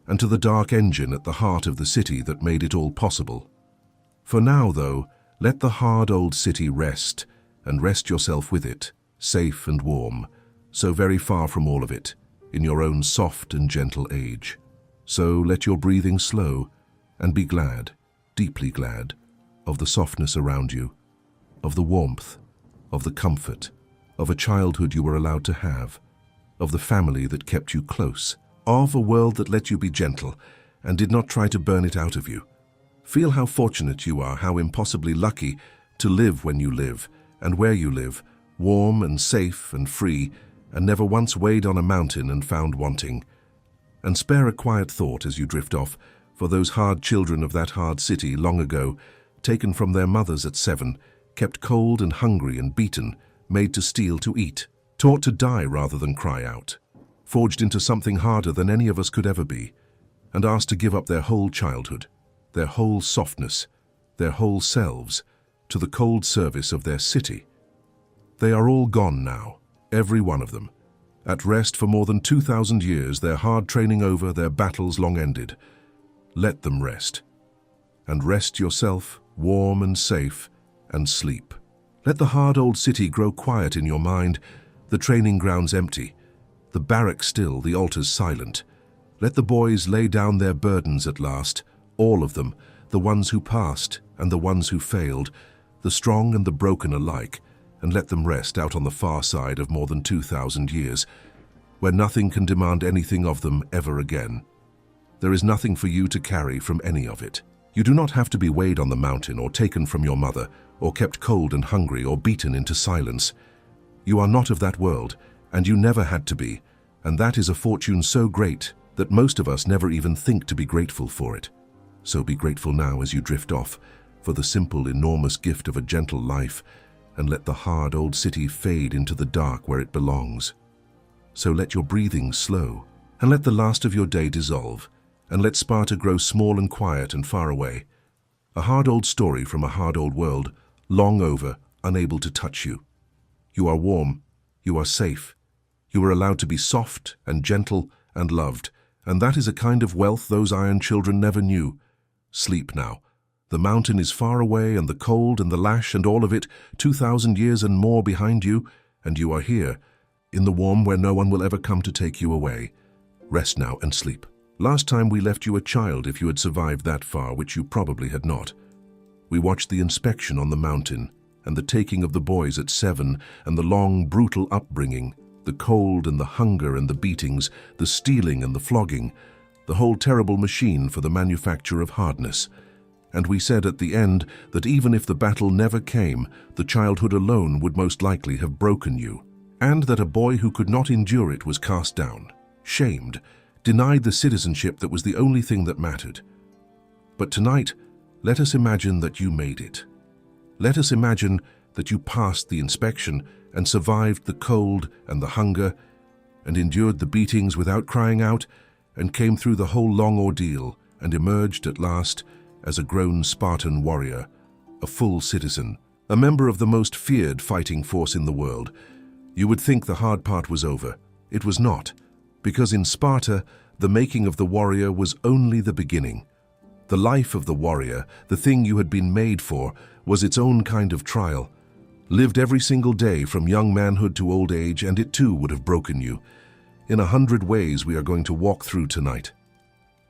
and to the dark engine at the heart of the city that made it all possible. For now, though, let the hard old city rest, and rest yourself with it, safe and warm, so very far from all of it, in your own soft and gentle age. So let your breathing slow, and be glad, deeply glad, of the softness around you, of the warmth, of the comfort, of a childhood you were allowed to have, of the family that kept you close, of a world that let you be gentle and did not try to burn it out of you. Feel how fortunate you are, how impossibly lucky to live when you live, and where you live, warm and safe and free, and never once weighed on a mountain and found wanting. And spare a quiet thought as you drift off for those hard children of that hard city long ago, taken from their mothers at 7, kept cold and hungry and beaten, made to steal to eat, taught to die rather than cry out, forged into something harder than any of us could ever be, and asked to give up their whole childhood, their whole softness, their whole selves, to the cold service of their city. They are all gone now, every one of them. At rest for more than 2,000 years, their hard training over, their battles long ended. Let them rest. And rest yourself, warm and safe, and sleep. Let the hard old city grow quiet in your mind, the training grounds empty, the barracks still, the altars silent. Let the boys lay down their burdens at last, all of them, the ones who passed and the ones who failed, the strong and the broken alike, and let them rest out on the far side of more than 2,000 years, where nothing can demand anything of them ever again. There is nothing for you to carry from any of it. You do not have to be weighed on the mountain or taken from your mother, or kept cold and hungry or beaten into silence. You are not of that world, and you never had to be, and that is a fortune so great that most of us never even think to be grateful for it. So be grateful now as you drift off, for the simple, enormous gift of a gentle life, and let the hard old city fade into the dark where it belongs. So let your breathing slow, and let the last of your day dissolve, and let Sparta grow small and quiet and far away. A hard old story from a hard old world, long over, unable to touch you. You are warm, you are safe, you are allowed to be soft and gentle and loved, and that is a kind of wealth those iron children never knew. Sleep now. The mountain is far away, and the cold and the lash and all of it, 2,000 years and more behind you, and you are here, in the warm where no one will ever come to take you away. Rest now and sleep. Last time we left you a child if you had survived that far, which you probably had not. We watched the inspection on the mountain, and the taking of the boys at 7, and the long, brutal upbringing, the cold and the hunger and the beatings, the stealing and the flogging, the whole terrible machine for the manufacture of hardness. And we said at the end that even if the battle never came, the childhood alone would most likely have broken you, and that a boy who could not endure it was cast down, shamed, denied the citizenship that was the only thing that mattered. But tonight, let us imagine that you made it. Let us imagine that you passed the inspection and survived the cold and the hunger, and endured the beatings without crying out, and came through the whole long ordeal and emerged at last as a grown Spartan warrior, a full citizen, a member of the most feared fighting force in the world. You would think the hard part was over. It was not, because in Sparta, the making of the warrior was only the beginning. The life of the warrior, the thing you had been made for, was its own kind of trial. Lived every single day from young manhood to old age, and it too would have broken you. In 100 ways we are going to walk through tonight.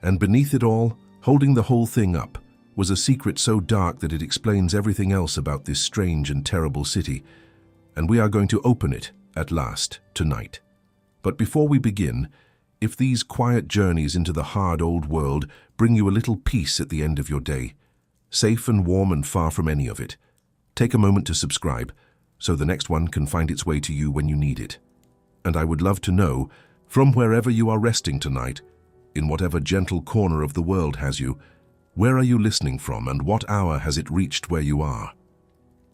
And beneath it all, holding the whole thing up, was a secret so dark that it explains everything else about this strange and terrible city. And we are going to open it, at last, tonight. But before we begin, if these quiet journeys into the hard old world bring you a little peace at the end of your day, safe and warm and far from any of it, take a moment to subscribe, so the next one can find its way to you when you need it. And I would love to know, from wherever you are resting tonight, in whatever gentle corner of the world has you, where are you listening from and what hour has it reached where you are?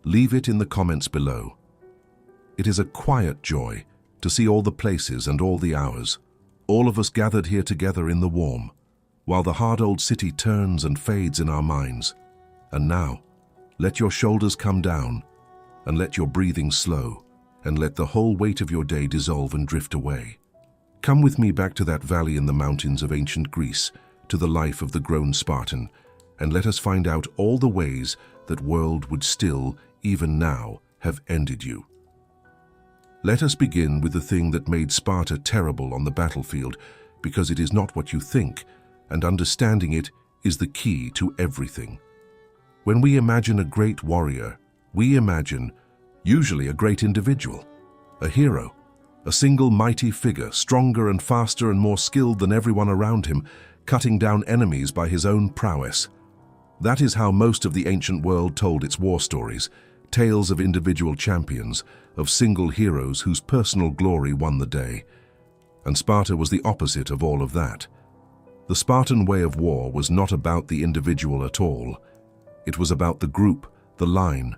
Leave it in the comments below. It is a quiet joy to see all the places and all the hours, all of us gathered here together in the warm, while the hard old city turns and fades in our minds. And now, let your shoulders come down, and let your breathing slow, and let the whole weight of your day dissolve and drift away. Come with me back to that valley in the mountains of ancient Greece, to the life of the grown Spartan, and let us find out all the ways that world would still, even now, have ended you. Let us begin with the thing that made Sparta terrible on the battlefield, because it is not what you think, and understanding it is the key to everything. When we imagine a great warrior, we imagine usually a great individual, a hero, a single mighty figure, stronger and faster and more skilled than everyone around him, cutting down enemies by his own prowess. That is how most of the ancient world told its war stories, tales of individual champions, of single heroes whose personal glory won the day. And Sparta was the opposite of all of that. The Spartan way of war was not about the individual at all. It was about the group, the line,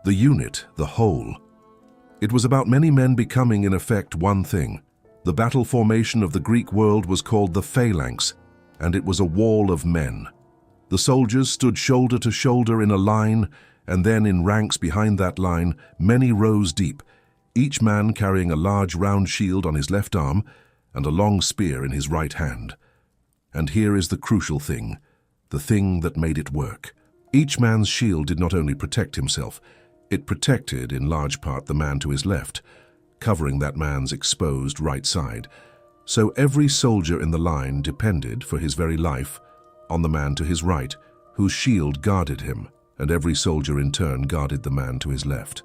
the unit, the whole. It was about many men becoming, in effect, one thing. The battle formation of the Greek world was called the phalanx, and it was a wall of men. The soldiers stood shoulder to shoulder in a line, and then in ranks behind that line, many rows deep, each man carrying a large round shield on his left arm and a long spear in his right hand. And here is the crucial thing, the thing that made it work. Each man's shield did not only protect himself, it protected in large part the man to his left, covering that man's exposed right side. So every soldier in the line depended, for his very life, on the man to his right, whose shield guarded him, and every soldier in turn guarded the man to his left.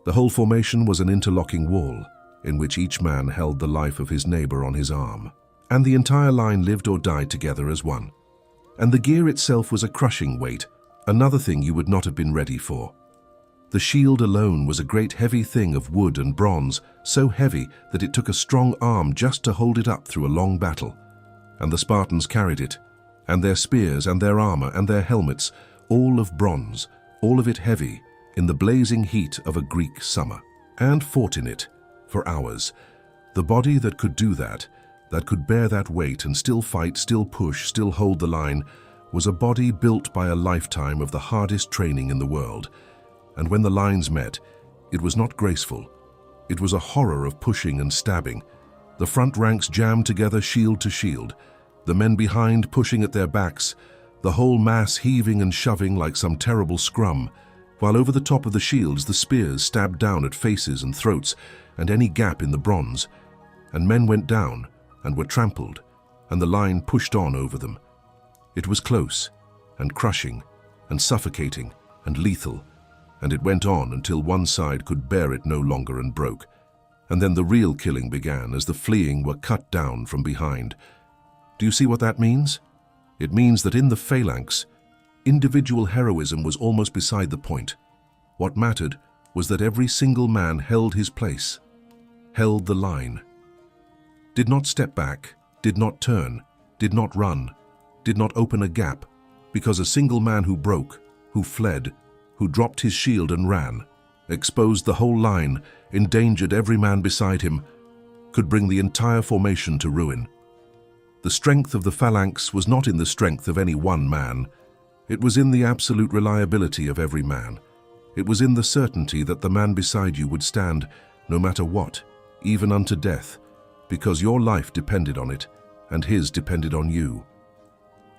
The whole formation was an interlocking wall, in which each man held the life of his neighbor on his arm. And the entire line lived or died together as one. And the gear itself was a crushing weight, another thing you would not have been ready for. The shield alone was a great heavy thing of wood and bronze, so heavy that it took a strong arm just to hold it up through a long battle. And the Spartans carried it, and their spears and their armor and their helmets, all of bronze, all of it heavy, in the blazing heat of a Greek summer, and fought in it for hours. The body that could do that could bear that weight and still fight, still push, still hold the line, was a body built by a lifetime of the hardest training in the world. And when the lines met, it was not graceful. It was a horror of pushing and stabbing. The front ranks jammed together shield to shield, the men behind pushing at their backs, the whole mass heaving and shoving like some terrible scrum, while over the top of the shields the spears stabbed down at faces and throats and any gap in the bronze, and men went down and were trampled, and the line pushed on over them. It was close and crushing and suffocating and lethal, and it went on until one side could bear it no longer and broke. And then the real killing began as the fleeing were cut down from behind. Do you see what that means? It means that in the phalanx, individual heroism was almost beside the point. What mattered was that every single man held his place, held the line, did not step back, did not turn, did not run, did not open a gap, because a single man who broke, who fled, who dropped his shield and ran, exposed the whole line, endangered every man beside him, could bring the entire formation to ruin. The strength of the phalanx was not in the strength of any one man. It was in the absolute reliability of every man. It was in the certainty that the man beside you would stand no matter what, even unto death, because your life depended on it, and his depended on you.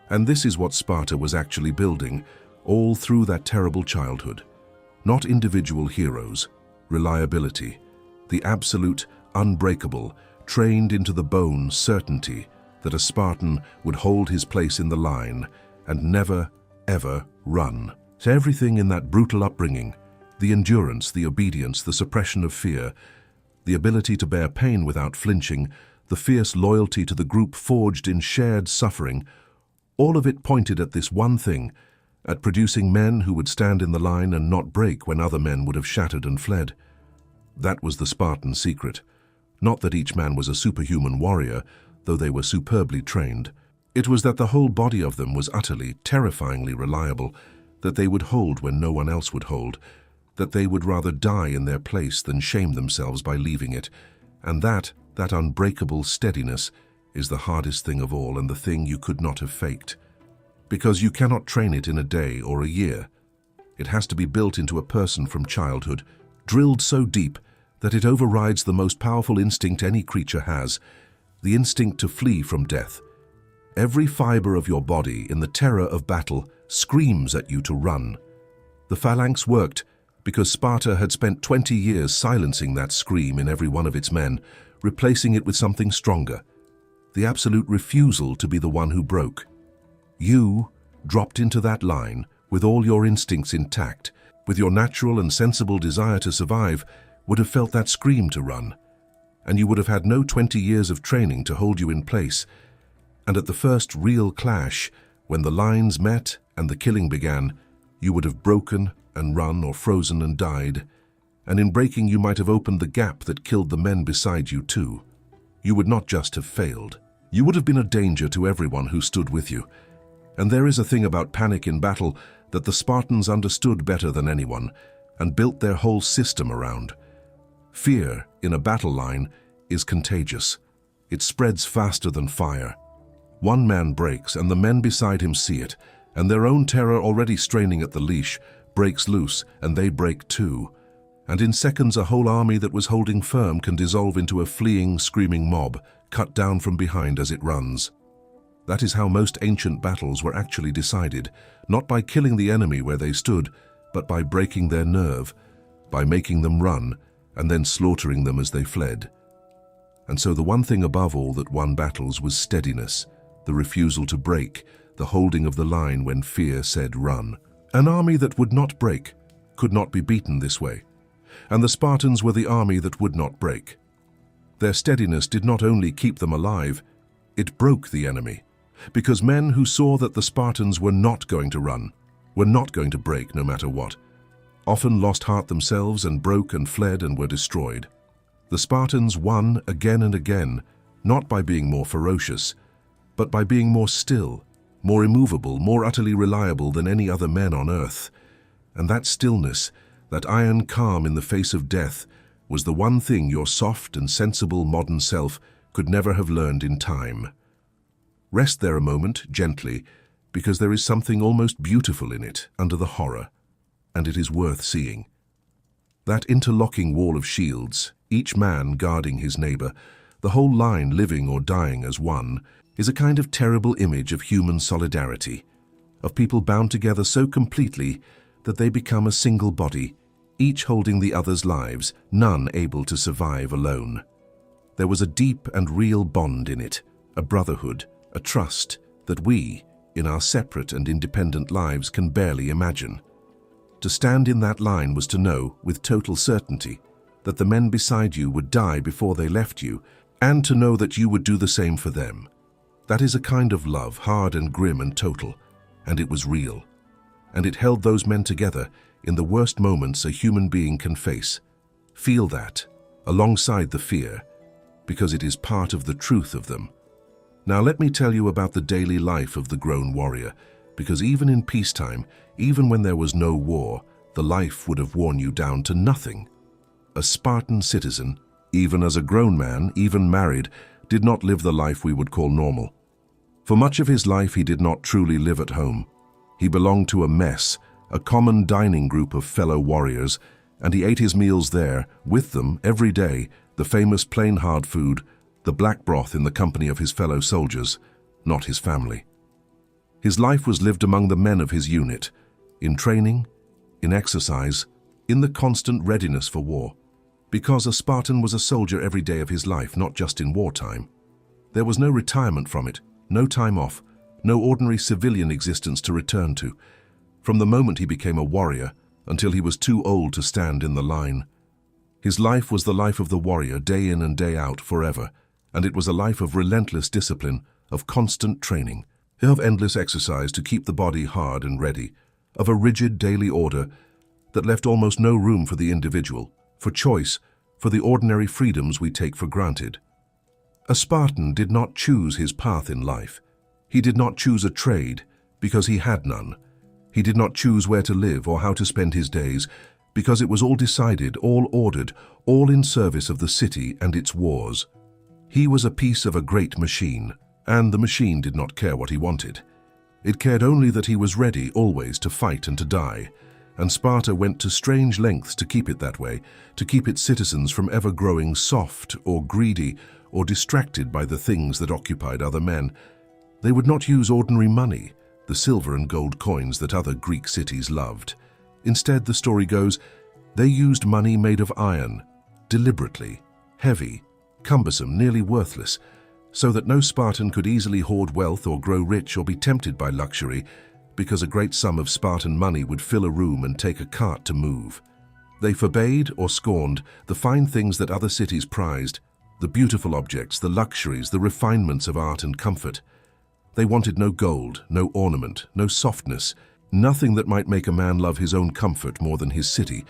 And this is what Sparta was actually building, all through that terrible childhood. Not individual heroes, reliability, the absolute, unbreakable, trained into the bone certainty that a Spartan would hold his place in the line and never, ever run. To everything in that brutal upbringing, the endurance, the obedience, the suppression of fear, the ability to bear pain without flinching, the fierce loyalty to the group forged in shared suffering, all of it pointed at this one thing, at producing men who would stand in the line and not break when other men would have shattered and fled. That was the Spartan secret. Not that each man was a superhuman warrior, though they were superbly trained. It was that the whole body of them was utterly, terrifyingly reliable, that they would hold when no one else would hold, that they would rather die in their place than shame themselves by leaving it. And that unbreakable steadiness is the hardest thing of all and the thing you could not have faked. Because you cannot train it in a day or a year. It has to be built into a person from childhood, drilled so deep that it overrides the most powerful instinct any creature has, the instinct to flee from death. Every fiber of your body in the terror of battle screams at you to run. The phalanx worked because Sparta had spent 20 years silencing that scream in every one of its men, replacing it with something stronger, the absolute refusal to be the one who broke. You, dropped into that line, with all your instincts intact, with your natural and sensible desire to survive, would have felt that scream to run, and you would have had no 20 years of training to hold you in place. And at the first real clash, when the lines met and the killing began, you would have broken and run or frozen and died, and in breaking you might have opened the gap that killed the men beside you too. You would not just have failed. You would have been a danger to everyone who stood with you. And there is a thing about panic in battle that the Spartans understood better than anyone and built their whole system around. Fear in a battle line is contagious. It spreads faster than fire. One man breaks and the men beside him see it, and their own terror already straining at the leash breaks loose, and they break too. And in seconds a whole army that was holding firm can dissolve into a fleeing, screaming mob, cut down from behind as it runs. That is how most ancient battles were actually decided, not by killing the enemy where they stood, but by breaking their nerve, by making them run, and then slaughtering them as they fled. And so the one thing above all that won battles was steadiness, the refusal to break, the holding of the line when fear said run. An army that would not break could not be beaten this way, and the Spartans were the army that would not break. Their steadiness did not only keep them alive, it broke the enemy, because men who saw that the Spartans were not going to run, were not going to break no matter what, often lost heart themselves and broke and fled and were destroyed. The Spartans won again and again, not by being more ferocious, but by being more still, more immovable, more utterly reliable than any other men on earth. And that stillness, that iron calm in the face of death, was the one thing your soft and sensible modern self could never have learned in time. Rest there a moment, gently, because there is something almost beautiful in it under the horror, and it is worth seeing. That interlocking wall of shields, each man guarding his neighbor, the whole line living or dying as one, is a kind of terrible image of human solidarity, of people bound together so completely that they become a single body, each holding the other's lives, none able to survive alone. There was a deep and real bond in it, a brotherhood, a trust that we, in our separate and independent lives, can barely imagine. To stand in that line was to know, with total certainty, that the men beside you would die before they left you, and to know that you would do the same for them. That is a kind of love, hard and grim and total, and it was real. And it held those men together in the worst moments a human being can face. Feel that, alongside the fear, because it is part of the truth of them. Now let me tell you about the daily life of the grown warrior, because even in peacetime, even when there was no war, the life would have worn you down to nothing. A Spartan citizen, even as a grown man, even married, did not live the life we would call normal. For much of his life he did not truly live at home. He belonged to a mess, a common dining group of fellow warriors, and he ate his meals there, with them, every day, the famous plain hard food, the black broth in the company of his fellow soldiers, not his family. His life was lived among the men of his unit, in training, in exercise, in the constant readiness for war, because a Spartan was a soldier every day of his life, not just in wartime. There was no retirement from it, no time off, no ordinary civilian existence to return to, from the moment he became a warrior until he was too old to stand in the line. His life was the life of the warrior, day in and day out, forever, and it was a life of relentless discipline, of constant training, of endless exercise to keep the body hard and ready, of a rigid daily order that left almost no room for the individual, for choice, for the ordinary freedoms we take for granted. A Spartan did not choose his path in life. He did not choose a trade because he had none. He did not choose where to live or how to spend his days, because it was all decided, all ordered, all in service of the city and its wars. He was a piece of a great machine, and the machine did not care what he wanted. It cared only that he was ready always to fight and to die, and Sparta went to strange lengths to keep it that way, to keep its citizens from ever growing soft or greedy or distracted by the things that occupied other men. They would not use ordinary money, the silver and gold coins that other Greek cities loved. Instead, the story goes, they used money made of iron, deliberately, heavy, cumbersome, nearly worthless, so that no Spartan could easily hoard wealth or grow rich or be tempted by luxury, because a great sum of Spartan money would fill a room and take a cart to move. They forbade or scorned the fine things that other cities prized, the beautiful objects, the luxuries, the refinements of art and comfort. They wanted no gold, no ornament, no softness, nothing that might make a man love his own comfort more than his city,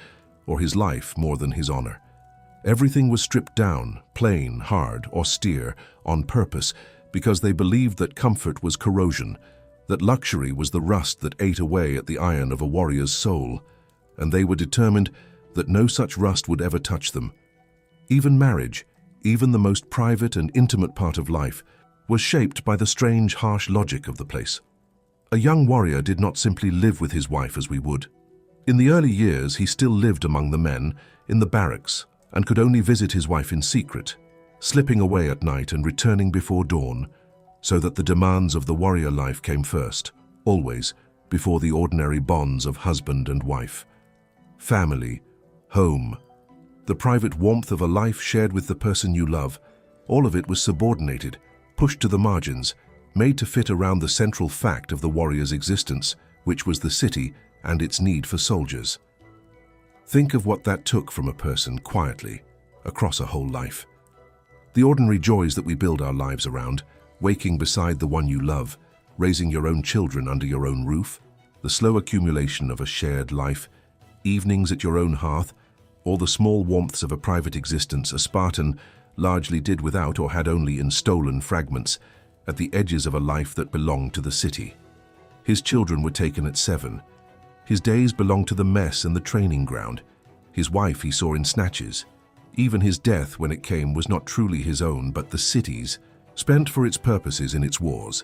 or his life more than his honor. Everything was stripped down, plain, hard, austere, on purpose, because they believed that comfort was corrosion, that luxury was the rust that ate away at the iron of a warrior's soul, and they were determined that no such rust would ever touch them. Even marriage, even the most private and intimate part of life, was shaped by the strange, harsh logic of the place. A young warrior did not simply live with his wife as we would. In the early years, he still lived among the men in the barracks and could only visit his wife in secret, slipping away at night and returning before dawn, so that the demands of the warrior life came first, always, before the ordinary bonds of husband and wife. Family, home, the private warmth of a life shared with the person you love, all of it was subordinated, pushed to the margins, made to fit around the central fact of the warrior's existence, which was the city and its need for soldiers. Think of what that took from a person quietly, across a whole life. The ordinary joys that we build our lives around, waking beside the one you love, raising your own children under your own roof, the slow accumulation of a shared life, evenings at your own hearth, all the small warmths of a private existence a Spartan largely did without or had only in stolen fragments at the edges of a life that belonged to the city. His children were taken at 7. His days belonged to the mess and the training ground. His wife he saw in snatches. Even his death, when it came, was not truly his own, but the city's, spent for its purposes in its wars.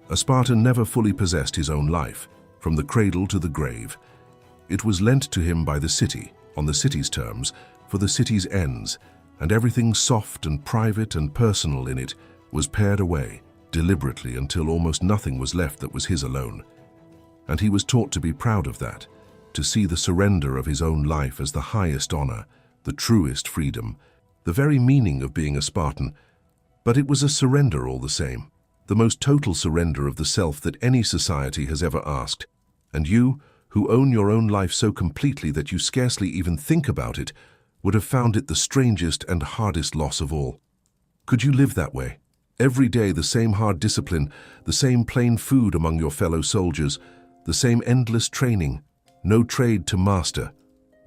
A Spartan never fully possessed his own life, from the cradle to the grave. It was lent to him by the city, on the city's terms, for the city's ends, and everything soft and private and personal in it was pared away, deliberately, until almost nothing was left that was his alone. And he was taught to be proud of that, to see the surrender of his own life as the highest honor, the truest freedom, the very meaning of being a Spartan. But it was a surrender all the same, the most total surrender of the self that any society has ever asked. And you, who own your own life so completely that you scarcely even think about it, would have found it the strangest and hardest loss of all. Could you live that way? Every day the same hard discipline, the same plain food among your fellow soldiers, the same endless training, no trade to master,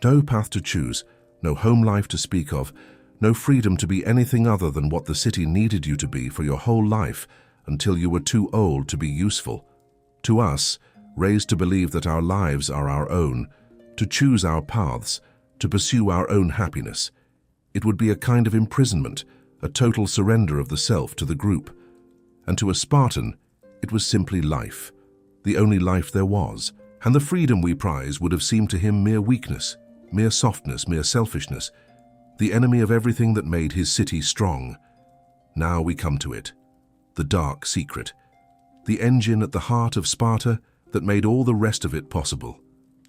no path to choose, no home life to speak of, no freedom to be anything other than what the city needed you to be for your whole life until you were too old to be useful. To us, raised to believe that our lives are our own, to choose our paths, to pursue our own happiness, it would be a kind of imprisonment, a total surrender of the self to the group. And to a Spartan, it was simply life, the only life there was, and the freedom we prize would have seemed to him mere weakness, mere softness, mere selfishness, the enemy of everything that made his city strong. Now we come to it, the dark secret, the engine at the heart of Sparta that made all the rest of it possible,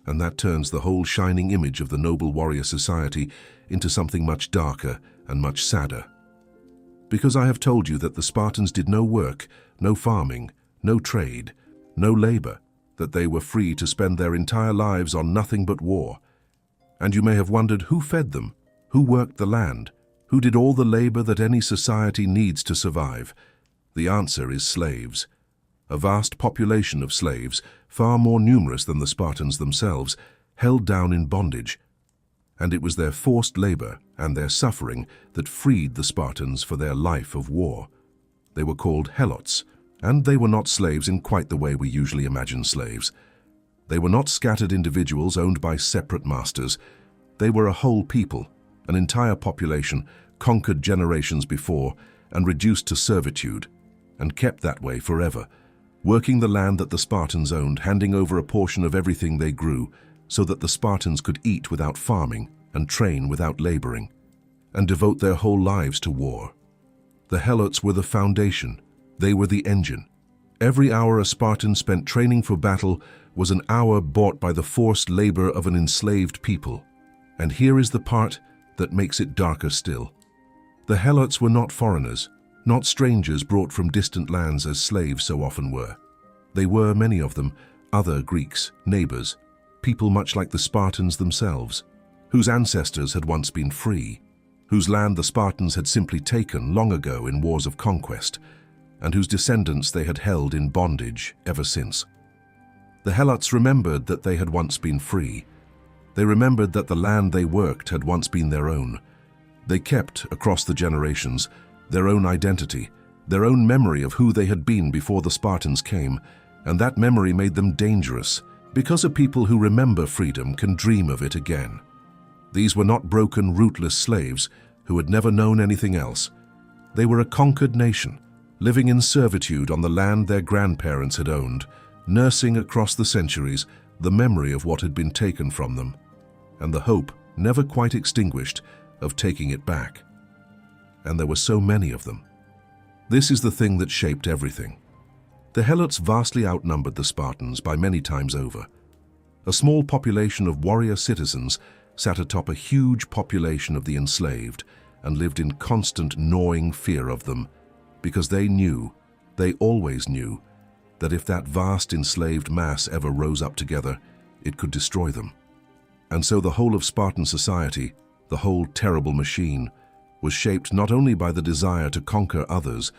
and that turns the whole shining image of the noble warrior society into something much darker and much sadder. Because I have told you that the Spartans did no work, no farming, no trade, no labor, that they were free to spend their entire lives on nothing but war. And you may have wondered who fed them, who worked the land, who did all the labor that any society needs to survive. The answer is slaves. A vast population of slaves, far more numerous than the Spartans themselves, held down in bondage. And it was their forced labor and their suffering that freed the Spartans for their life of war. They were called helots, and they were not slaves in quite the way we usually imagine slaves. They were not scattered individuals owned by separate masters. They were a whole people, an entire population, conquered generations before and reduced to servitude, and kept that way forever, working the land that the Spartans owned, handing over a portion of everything they grew, so that the Spartans could eat without farming and train without laboring, and devote their whole lives to war. The helots were the foundation. They were the engine. Every hour a Spartan spent training for battle was an hour bought by the forced labor of an enslaved people. And here is the part that makes it darker still. The helots were not foreigners, not strangers brought from distant lands as slaves so often were. They were, many of them, other Greeks, neighbors, people much like the Spartans themselves, whose ancestors had once been free, whose land the Spartans had simply taken long ago in wars of conquest, and whose descendants they had held in bondage ever since. The helots remembered that they had once been free. They remembered that the land they worked had once been their own. They kept, across the generations, their own identity, their own memory of who they had been before the Spartans came, and that memory made them dangerous, because a people who remember freedom can dream of it again. These were not broken, rootless slaves who had never known anything else. They were a conquered nation, living in servitude on the land their grandparents had owned, nursing across the centuries the memory of what had been taken from them, and the hope, never quite extinguished, of taking it back. And there were so many of them. This is the thing that shaped everything. The Helots vastly outnumbered the Spartans by many times over. A small population of warrior citizens sat atop a huge population of the enslaved and lived in constant gnawing fear of them, because they always knew, that if that vast enslaved mass ever rose up together, it could destroy them. And so the whole of Spartan society, the whole terrible machine, was shaped not only by the desire to conquer others,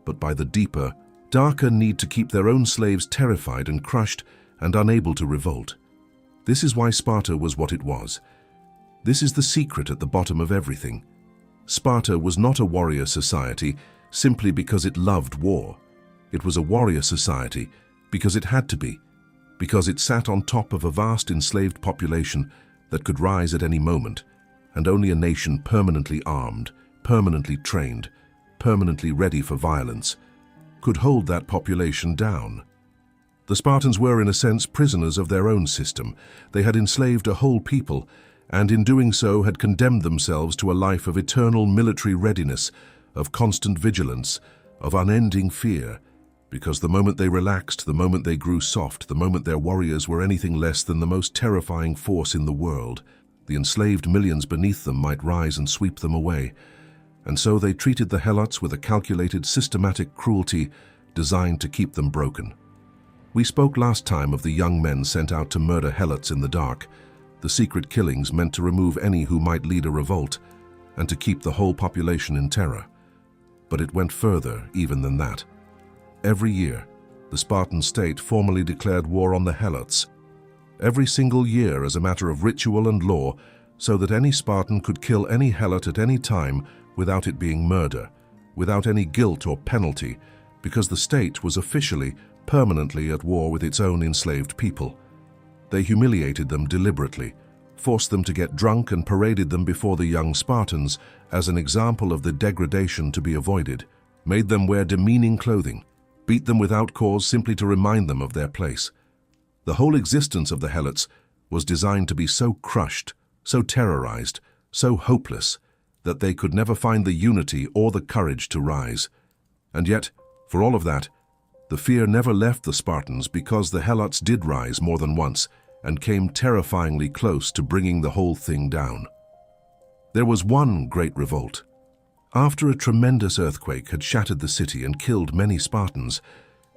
but by the deeper, darker need to keep their own slaves terrified and crushed and unable to revolt. This is why Sparta was what it was. This is the secret at the bottom of everything. Sparta was not a warrior society simply because it loved war. It was a warrior society because it had to be, because it sat on top of a vast enslaved population that could rise at any moment, and only a nation permanently armed, permanently trained, permanently ready for violence could hold that population down. The Spartans were, in a sense, prisoners of their own system. They had enslaved a whole people, and in doing so had condemned themselves to a life of eternal military readiness, of constant vigilance, of unending fear, because the moment they relaxed, the moment they grew soft, the moment their warriors were anything less than the most terrifying force in the world, the enslaved millions beneath them might rise and sweep them away. And so they treated the Helots with a calculated, systematic cruelty designed to keep them broken. We spoke last time of the young men sent out to murder Helots in the dark, the secret killings meant to remove any who might lead a revolt, and to keep the whole population in terror. But it went further even than that. Every year, the Spartan state formally declared war on the Helots. Every single year as a matter of ritual and law, so that any Spartan could kill any Helot at any time without it being murder, without any guilt or penalty, because the state was officially, permanently at war with its own enslaved people. They humiliated them deliberately, forced them to get drunk and paraded them before the young Spartans as an example of the degradation to be avoided, made them wear demeaning clothing, beat them without cause simply to remind them of their place. The whole existence of the Helots was designed to be so crushed, so terrorized, so hopeless, that they could never find the unity or the courage to rise. And yet, for all of that, the fear never left the Spartans, because the Helots did rise more than once and came terrifyingly close to bringing the whole thing down. There was one great revolt. After a tremendous earthquake had shattered the city and killed many Spartans,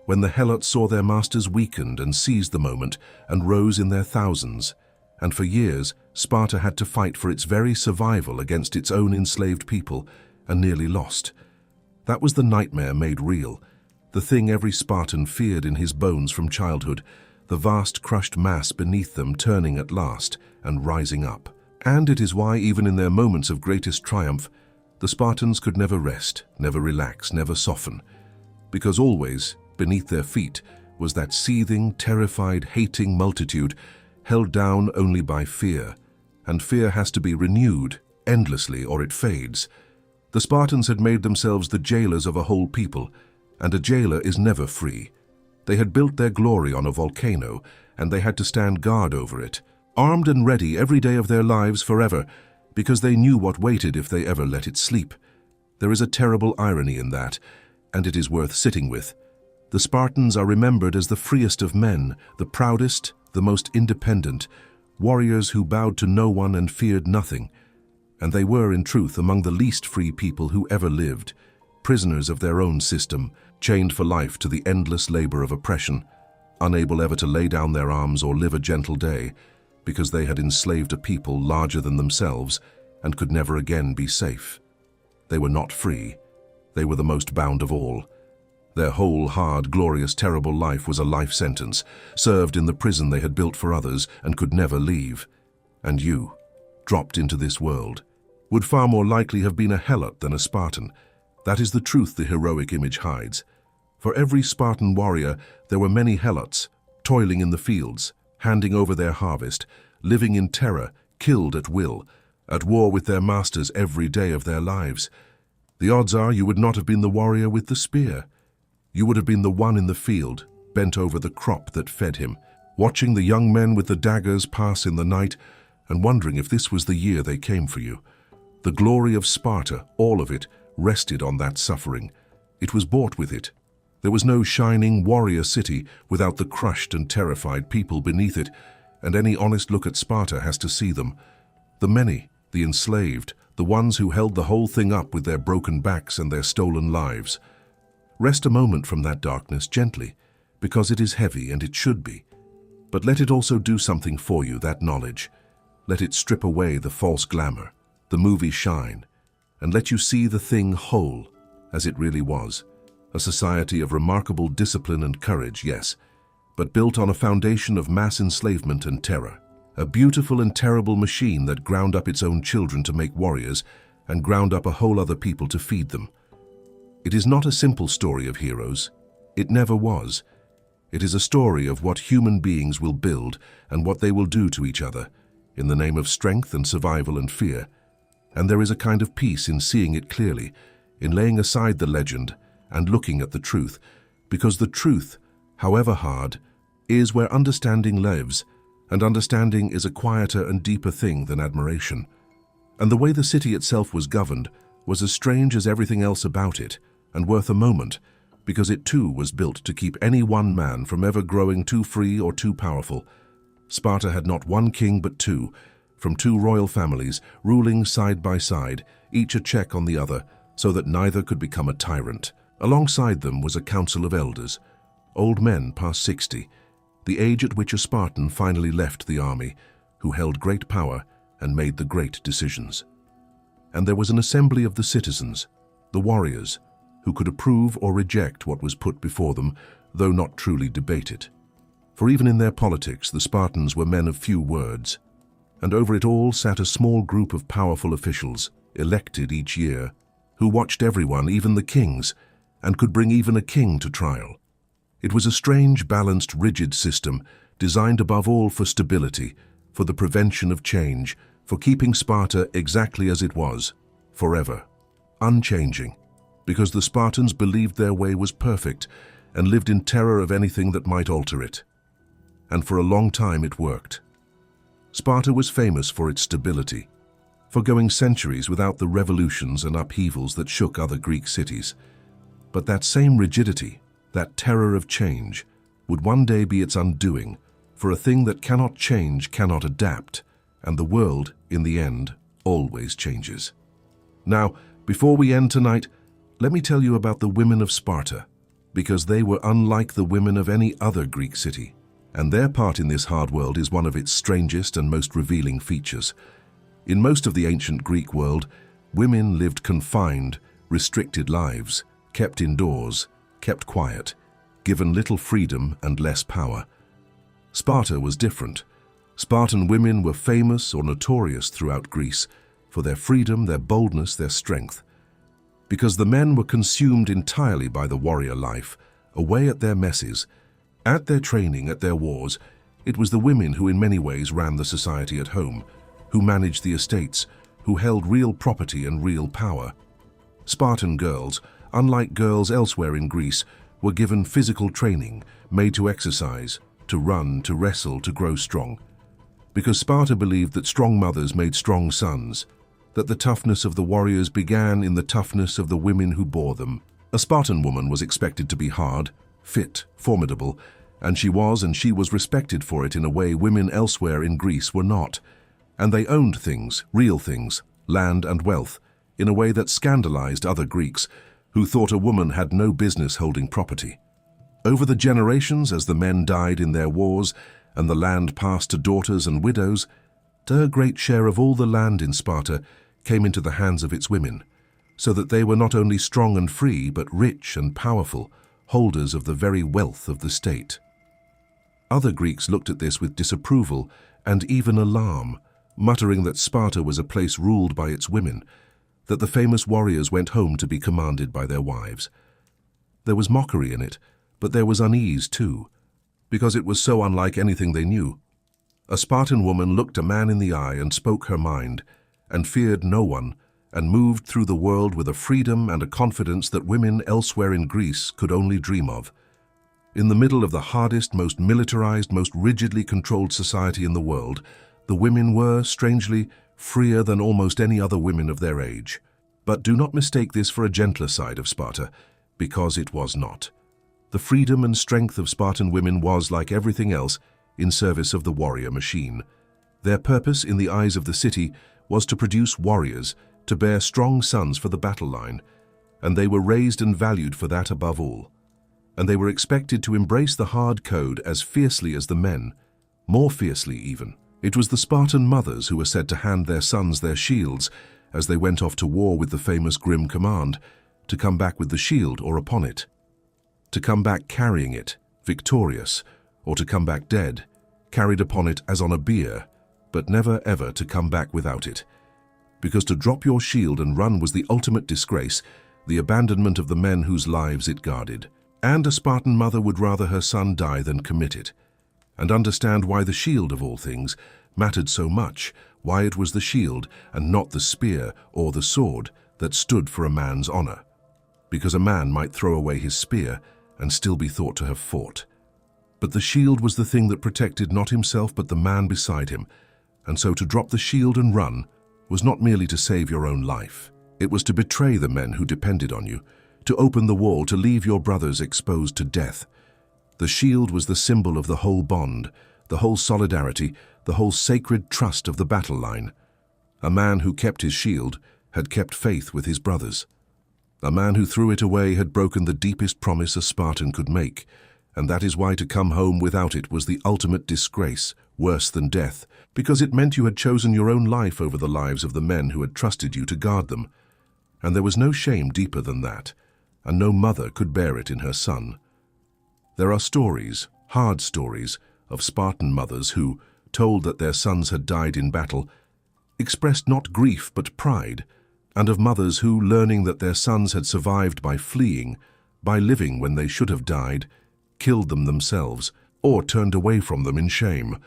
when the Helots saw their masters weakened and seized the moment and rose in their thousands, and for years Sparta had to fight for its very survival against its own enslaved people and nearly lost. That was the nightmare made real, the thing every Spartan feared in his bones from childhood, the vast crushed mass beneath them turning at last and rising up. And it is why, even in their moments of greatest triumph, the Spartans could never rest, never relax, never soften, because always, beneath their feet, was that seething, terrified, hating multitude held down only by fear, and fear has to be renewed endlessly or it fades. The Spartans had made themselves the jailers of a whole people, and a jailer is never free. They had built their glory on a volcano, and they had to stand guard over it, armed and ready every day of their lives forever, because they knew what waited if they ever let it sleep. There is a terrible irony in that, and it is worth sitting with. The Spartans are remembered as the freest of men, the proudest, the most independent, warriors who bowed to no one and feared nothing. And they were, in truth, among the least free people who ever lived, prisoners of their own system, chained for life to the endless labor of oppression, unable ever to lay down their arms or live a gentle day, because they had enslaved a people larger than themselves and could never again be safe. They were not free. They were the most bound of all. Their whole hard, glorious, terrible life was a life sentence, served in the prison they had built for others and could never leave. And you, dropped into this world, would far more likely have been a Helot than a Spartan. That is the truth the heroic image hides. For every Spartan warrior, there were many Helots, toiling in the fields, handing over their harvest, living in terror, killed at will, at war with their masters every day of their lives. The odds are you would not have been the warrior with the spear. You would have been the one in the field, bent over the crop that fed him, watching the young men with the daggers pass in the night and wondering if this was the year they came for you. The glory of Sparta, all of it, rested on that suffering. It was bought with it. There was no shining warrior city without the crushed and terrified people beneath it, and any honest look at Sparta has to see them. The many, the enslaved, the ones who held the whole thing up with their broken backs and their stolen lives. Rest a moment from that darkness gently, because it is heavy and it should be. But let it also do something for you, that knowledge. Let it strip away the false glamour, the movie shine, and let you see the thing whole, as it really was. A society of remarkable discipline and courage, yes, but built on a foundation of mass enslavement and terror. A beautiful and terrible machine that ground up its own children to make warriors and ground up a whole other people to feed them. It is not a simple story of heroes. It never was. It is a story of what human beings will build and what they will do to each other, in the name of strength and survival and fear. And there is a kind of peace in seeing it clearly, in laying aside the legend and looking at the truth, because the truth, however hard, is where understanding lives, and understanding is a quieter and deeper thing than admiration. And the way the city itself was governed was as strange as everything else about it, and worth a moment, because it too was built to keep any one man from ever growing too free or too powerful. Sparta had not one king but two, from two royal families, ruling side by side, each a check on the other, so that neither could become a tyrant. Alongside them was a council of elders, old men past 60, the age at which a Spartan finally left the army, who held great power and made the great decisions. And there was an assembly of the citizens, the warriors, who could approve or reject what was put before them, though not truly debate it. For even in their politics, the Spartans were men of few words, and over it all sat a small group of powerful officials, elected each year, who watched everyone, even the kings, and could bring even a king to trial. It was a strange, balanced, rigid system, designed above all for stability, for the prevention of change, for keeping Sparta exactly as it was, forever, unchanging, because the Spartans believed their way was perfect and lived in terror of anything that might alter it. And for a long time it worked. Sparta was famous for its stability, for going centuries without the revolutions and upheavals that shook other Greek cities. But that same rigidity, that terror of change, would one day be its undoing, for a thing that cannot change cannot adapt, and the world, in the end, always changes. Now, before we end tonight, let me tell you about the women of Sparta, because they were unlike the women of any other Greek city, and their part in this hard world is one of its strangest and most revealing features. In most of the ancient Greek world, women lived confined, restricted lives, kept indoors, kept quiet, given little freedom and less power. Sparta was different. Spartan women were famous or notorious throughout Greece for their freedom, their boldness, their strength. Because the men were consumed entirely by the warrior life, away at their messes, at their training, at their wars, it was the women who in many ways ran the society at home, who managed the estates, who held real property and real power. Spartan girls, unlike girls elsewhere in Greece, were given physical training, made to exercise, to run, to wrestle, to grow strong. Because Sparta believed that strong mothers made strong sons, that the toughness of the warriors began in the toughness of the women who bore them. A Spartan woman was expected to be hard, fit, formidable, and she was respected for it in a way women elsewhere in Greece were not. And they owned things, real things, land and wealth, in a way that scandalized other Greeks, who thought a woman had no business holding property. Over the generations, as the men died in their wars and the land passed to daughters and widows, a great share of all the land in Sparta came into the hands of its women, so that they were not only strong and free, but rich and powerful, holders of the very wealth of the state. Other Greeks looked at this with disapproval and even alarm, muttering that Sparta was a place ruled by its women, that the famous warriors went home to be commanded by their wives. There was mockery in it, but there was unease too, because it was so unlike anything they knew. A Spartan woman looked a man in the eye and spoke her mind, and feared no one, and moved through the world with a freedom and a confidence that women elsewhere in Greece could only dream of. In the middle of the hardest, most militarized, most rigidly controlled society in the world, the women were, strangely, freer than almost any other women of their age. But do not mistake this for a gentler side of Sparta, because it was not. The freedom and strength of Spartan women was, like everything else, in service of the warrior machine. Their purpose in the eyes of the city was to produce warriors, to bear strong sons for the battle line, and they were raised and valued for that above all. And they were expected to embrace the hard code as fiercely as the men, more fiercely even. It was the Spartan mothers who were said to hand their sons their shields as they went off to war with the famous grim command, to come back with the shield or upon it, to come back carrying it, victorious, or to come back dead, carried upon it as on a bier, but never ever to come back without it. Because to drop your shield and run was the ultimate disgrace, the abandonment of the men whose lives it guarded. And a Spartan mother would rather her son die than commit it, and understand why the shield of all things mattered so much, why it was the shield and not the spear or the sword that stood for a man's honor. Because a man might throw away his spear and still be thought to have fought. But the shield was the thing that protected not himself but the man beside him, and so to drop the shield and run was not merely to save your own life. It was to betray the men who depended on you, to open the wall, to leave your brothers exposed to death. The shield was the symbol of the whole bond, the whole solidarity, the whole sacred trust of the battle line. A man who kept his shield had kept faith with his brothers. A man who threw it away had broken the deepest promise a Spartan could make, and that is why to come home without it was the ultimate disgrace, worse than death, because it meant you had chosen your own life over the lives of the men who had trusted you to guard them. And there was no shame deeper than that, and no mother could bear it in her son. There are stories, hard stories, of Spartan mothers who, told that their sons had died in battle, expressed not grief but pride, and of mothers who, learning that their sons had survived by fleeing, by living when they should have died, killed them themselves, or turned away from them in shame.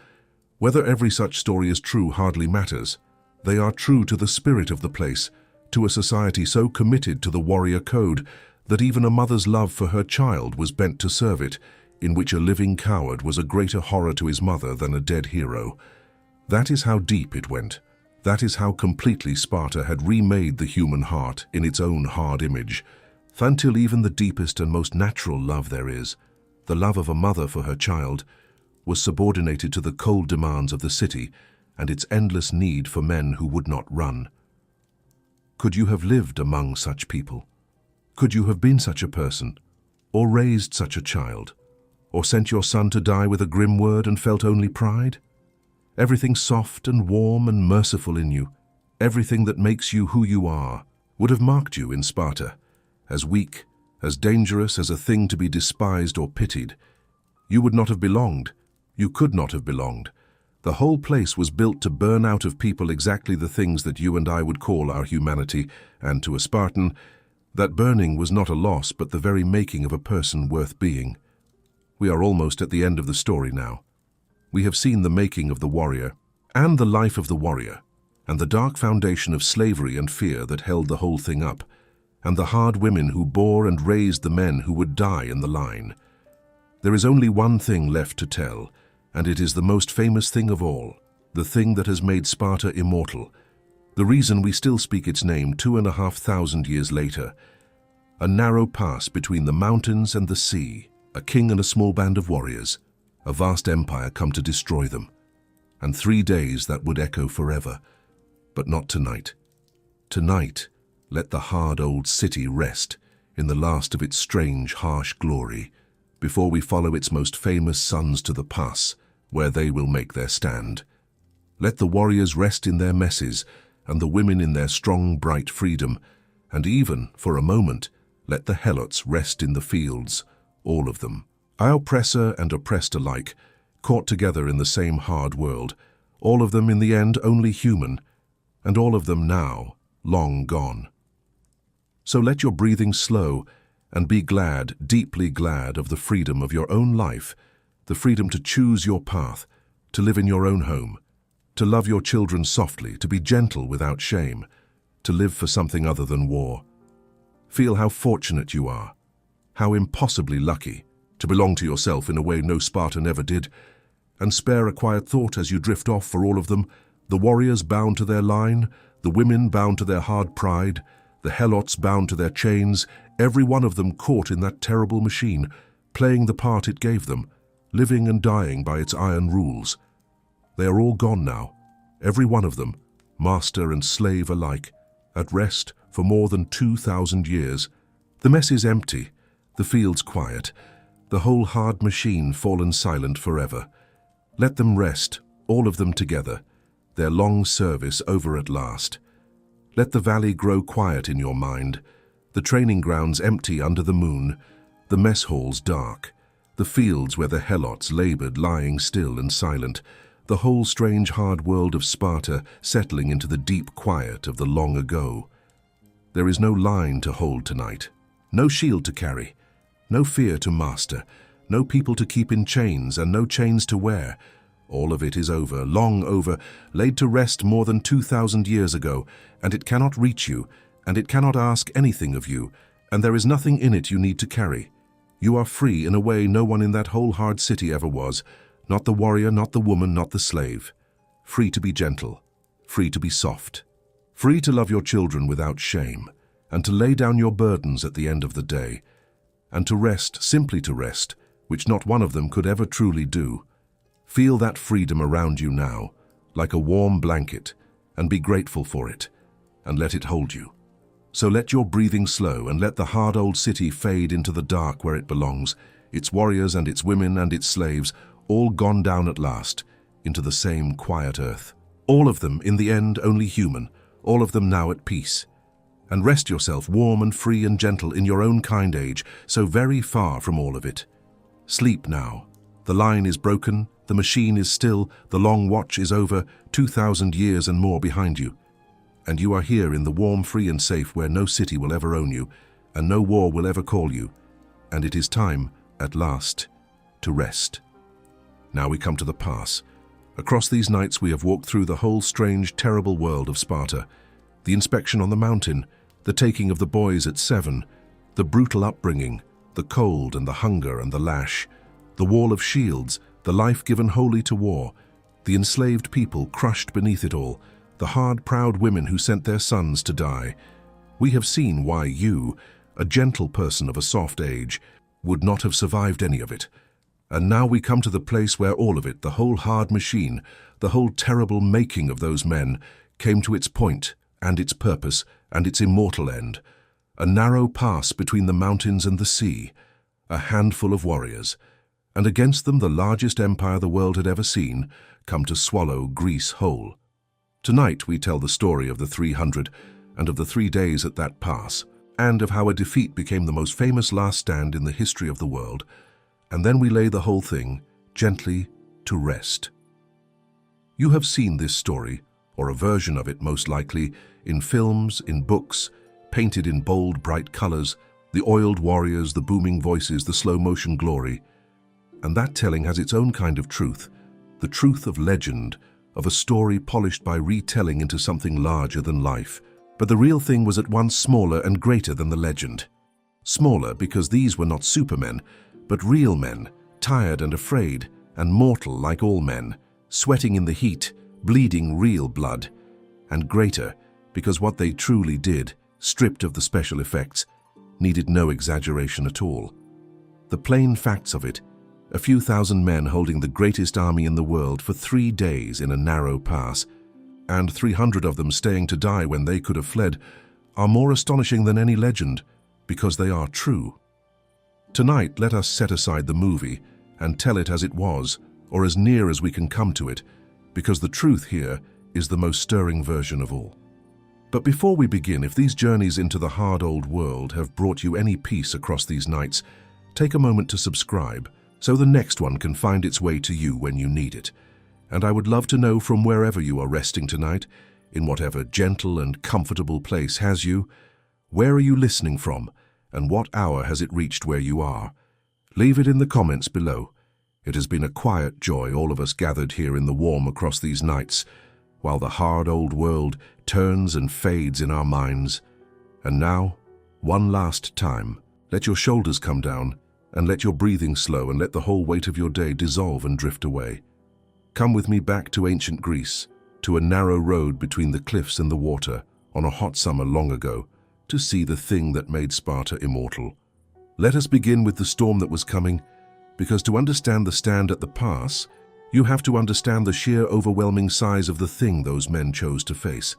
Whether every such story is true hardly matters. They are true to the spirit of the place, to a society so committed to the warrior code that even a mother's love for her child was bent to serve it, in which a living coward was a greater horror to his mother than a dead hero. That is how deep it went. That is how completely Sparta had remade the human heart in its own hard image, until even the deepest and most natural love there is, the love of a mother for her child, was subordinated to the cold demands of the city and its endless need for men who would not run. Could you have lived among such people? Could you have been such a person, or raised such a child, or sent your son to die with a grim word and felt only pride? Everything soft and warm and merciful in you, everything that makes you who you are, would have marked you in Sparta, as weak, as dangerous as a thing to be despised or pitied. You would not have belonged. You could not have belonged. The whole place was built to burn out of people exactly the things that you and I would call our humanity, and to a Spartan, that burning was not a loss but the very making of a person worth being. We are almost at the end of the story now. We have seen the making of the warrior, and the life of the warrior, and the dark foundation of slavery and fear that held the whole thing up, and the hard women who bore and raised the men who would die in the line. There is only one thing left to tell, and it is the most famous thing of all, the thing that has made Sparta immortal, the reason we still speak its name 2,500 years later. A narrow pass between the mountains and the sea, a king and a small band of warriors, a vast empire come to destroy them, and 3 days that would echo forever. But not tonight. Tonight, let the hard old city rest in the last of its strange, harsh glory, before we follow its most famous sons to the pass, where they will make their stand. Let the warriors rest in their messes, and the women in their strong, bright freedom, and even, for a moment, let the helots rest in the fields, all of them. Our oppressor and oppressed alike, caught together in the same hard world, all of them in the end only human, and all of them now long gone. So let your breathing slow, and be glad, deeply glad of the freedom of your own life, the freedom to choose your path, to live in your own home, to love your children softly, to be gentle without shame, to live for something other than war. Feel how fortunate you are, how impossibly lucky, to belong to yourself in a way no Spartan ever did, and spare a quiet thought as you drift off for all of them, the warriors bound to their line, the women bound to their hard pride, the helots bound to their chains, every one of them caught in that terrible machine, playing the part it gave them, living and dying by its iron rules. They are all gone now, every one of them, master and slave alike, at rest for more than 2,000 years. The mess is empty, the fields quiet, the whole hard machine fallen silent forever. Let them rest, all of them together, their long service over at last. Let the valley grow quiet in your mind, the training grounds empty under the moon, the mess halls dark, the fields where the helots labored lying still and silent, the whole strange hard world of Sparta settling into the deep quiet of the long ago. There is no line to hold tonight, no shield to carry, no fear to master, no people to keep in chains and no chains to wear. All of it is over, long over, laid to rest more than 2,000 years ago, and it cannot reach you, and it cannot ask anything of you, and there is nothing in it you need to carry. You are free in a way no one in that whole hard city ever was, not the warrior, not the woman, not the slave. Free to be gentle, free to be soft, free to love your children without shame, and to lay down your burdens at the end of the day, and to rest, simply to rest, which not one of them could ever truly do. Feel that freedom around you now, like a warm blanket, and be grateful for it, and let it hold you. So let your breathing slow and let the hard old city fade into the dark where it belongs, its warriors and its women and its slaves, all gone down at last, into the same quiet earth. All of them, in the end, only human, all of them now at peace. And rest yourself warm and free and gentle in your own kind age, so very far from all of it. Sleep now. The line is broken, the machine is still, the long watch is over, 2,000 years and more behind you. And you are here in the warm, free and safe where no city will ever own you, and no war will ever call you. And it is time, at last, to rest. Now we come to the pass. Across these nights we have walked through the whole strange, terrible world of Sparta. The inspection on the mountain, the taking of the boys at 7, the brutal upbringing, the cold and the hunger and the lash, the wall of shields, the life given wholly to war, the enslaved people crushed beneath it all, the hard, proud women who sent their sons to die. We have seen why you, a gentle person of a soft age, would not have survived any of it. And now we come to the place where all of it, the whole hard machine, the whole terrible making of those men, came to its point and its purpose and its immortal end. A narrow pass between the mountains and the sea, a handful of warriors, and against them the largest empire the world had ever seen, come to swallow Greece whole. Tonight we tell the story of the 300 and of the 3 days at that pass, and of how a defeat became the most famous last stand in the history of the world, and then we lay the whole thing, gently, to rest. You have seen this story, or a version of it most likely, in films, in books, painted in bold, bright colors, the oiled warriors, the booming voices, the slow-motion glory. And that telling has its own kind of truth, the truth of legend, of a story polished by retelling into something larger than life. But the real thing was at once smaller and greater than the legend. Smaller because these were not supermen, but real men, tired and afraid, and mortal like all men, sweating in the heat, bleeding real blood. And greater because what they truly did, stripped of the special effects, needed no exaggeration at all. The plain facts of it, a few thousand men holding the greatest army in the world for 3 days in a narrow pass, and 300 of them staying to die when they could have fled, are more astonishing than any legend, because they are true. Tonight, let us set aside the movie and tell it as it was, or as near as we can come to it, because the truth here is the most stirring version of all. But before we begin, if these journeys into the hard old world have brought you any peace across these nights, take a moment to subscribe, so the next one can find its way to you when you need it. And I would love to know from wherever you are resting tonight, in whatever gentle and comfortable place has you, where are you listening from, and what hour has it reached where you are? Leave it in the comments below. It has been a quiet joy, all of us gathered here in the warm across these nights, while the hard old world turns and fades in our minds. And now, one last time, let your shoulders come down, and let your breathing slow and let the whole weight of your day dissolve and drift away. Come with me back to ancient Greece, to a narrow road between the cliffs and the water, on a hot summer long ago, to see the thing that made Sparta immortal. Let us begin with the storm that was coming, because to understand the stand at the pass, you have to understand the sheer overwhelming size of the thing those men chose to face.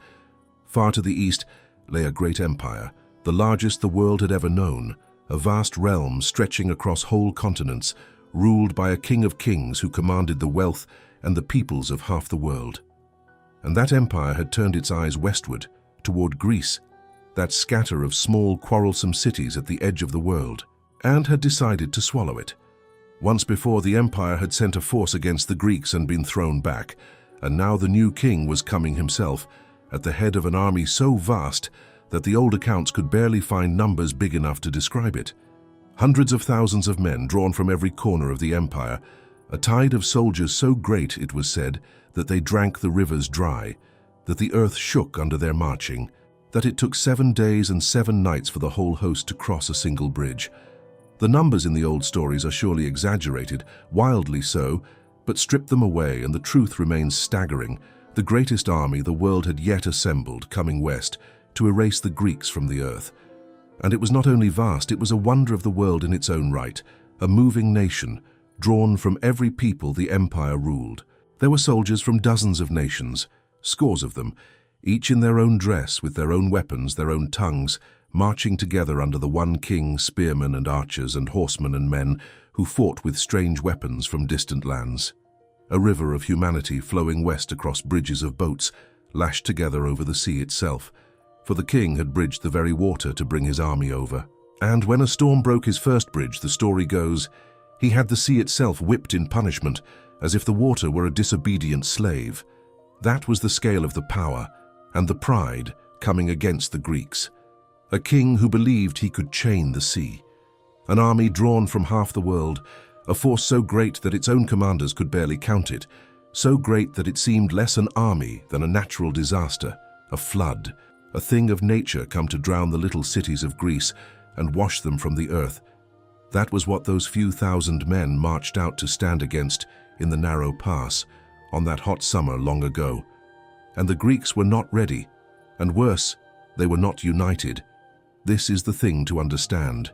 Far to the east lay a great empire, the largest the world had ever known, a vast realm stretching across whole continents, ruled by a king of kings who commanded the wealth and the peoples of half the world. And that empire had turned its eyes westward, toward Greece, that scatter of small, quarrelsome cities at the edge of the world, and had decided to swallow it. Once before, the empire had sent a force against the Greeks and been thrown back, and now the new king was coming himself, at the head of an army so vast that the old accounts could barely find numbers big enough to describe it. Hundreds of thousands of men drawn from every corner of the empire, a tide of soldiers so great, it was said, that they drank the rivers dry, that the earth shook under their marching, that it took 7 days and 7 nights for the whole host to cross a single bridge. The numbers in the old stories are surely exaggerated, wildly so, but strip them away and the truth remains staggering. The greatest army the world had yet assembled, coming west, to erase the Greeks from the earth. And it was not only vast, it was a wonder of the world in its own right, a moving nation, drawn from every people the empire ruled. There were soldiers from dozens of nations, scores of them, each in their own dress, with their own weapons, their own tongues, marching together under the one king, spearmen and archers and horsemen and men who fought with strange weapons from distant lands. A river of humanity flowing west across bridges of boats, lashed together over the sea itself, for the king had bridged the very water to bring his army over. And when a storm broke his first bridge, the story goes, he had the sea itself whipped in punishment, as if the water were a disobedient slave. That was the scale of the power and the pride coming against the Greeks. A king who believed he could chain the sea. An army drawn from half the world, a force so great that its own commanders could barely count it, so great that it seemed less an army than a natural disaster, a flood, a thing of nature come to drown the little cities of Greece and wash them from the earth. That was what those few thousand men marched out to stand against in the narrow pass on that hot summer long ago. And the Greeks were not ready, and worse, they were not united. This is the thing to understand.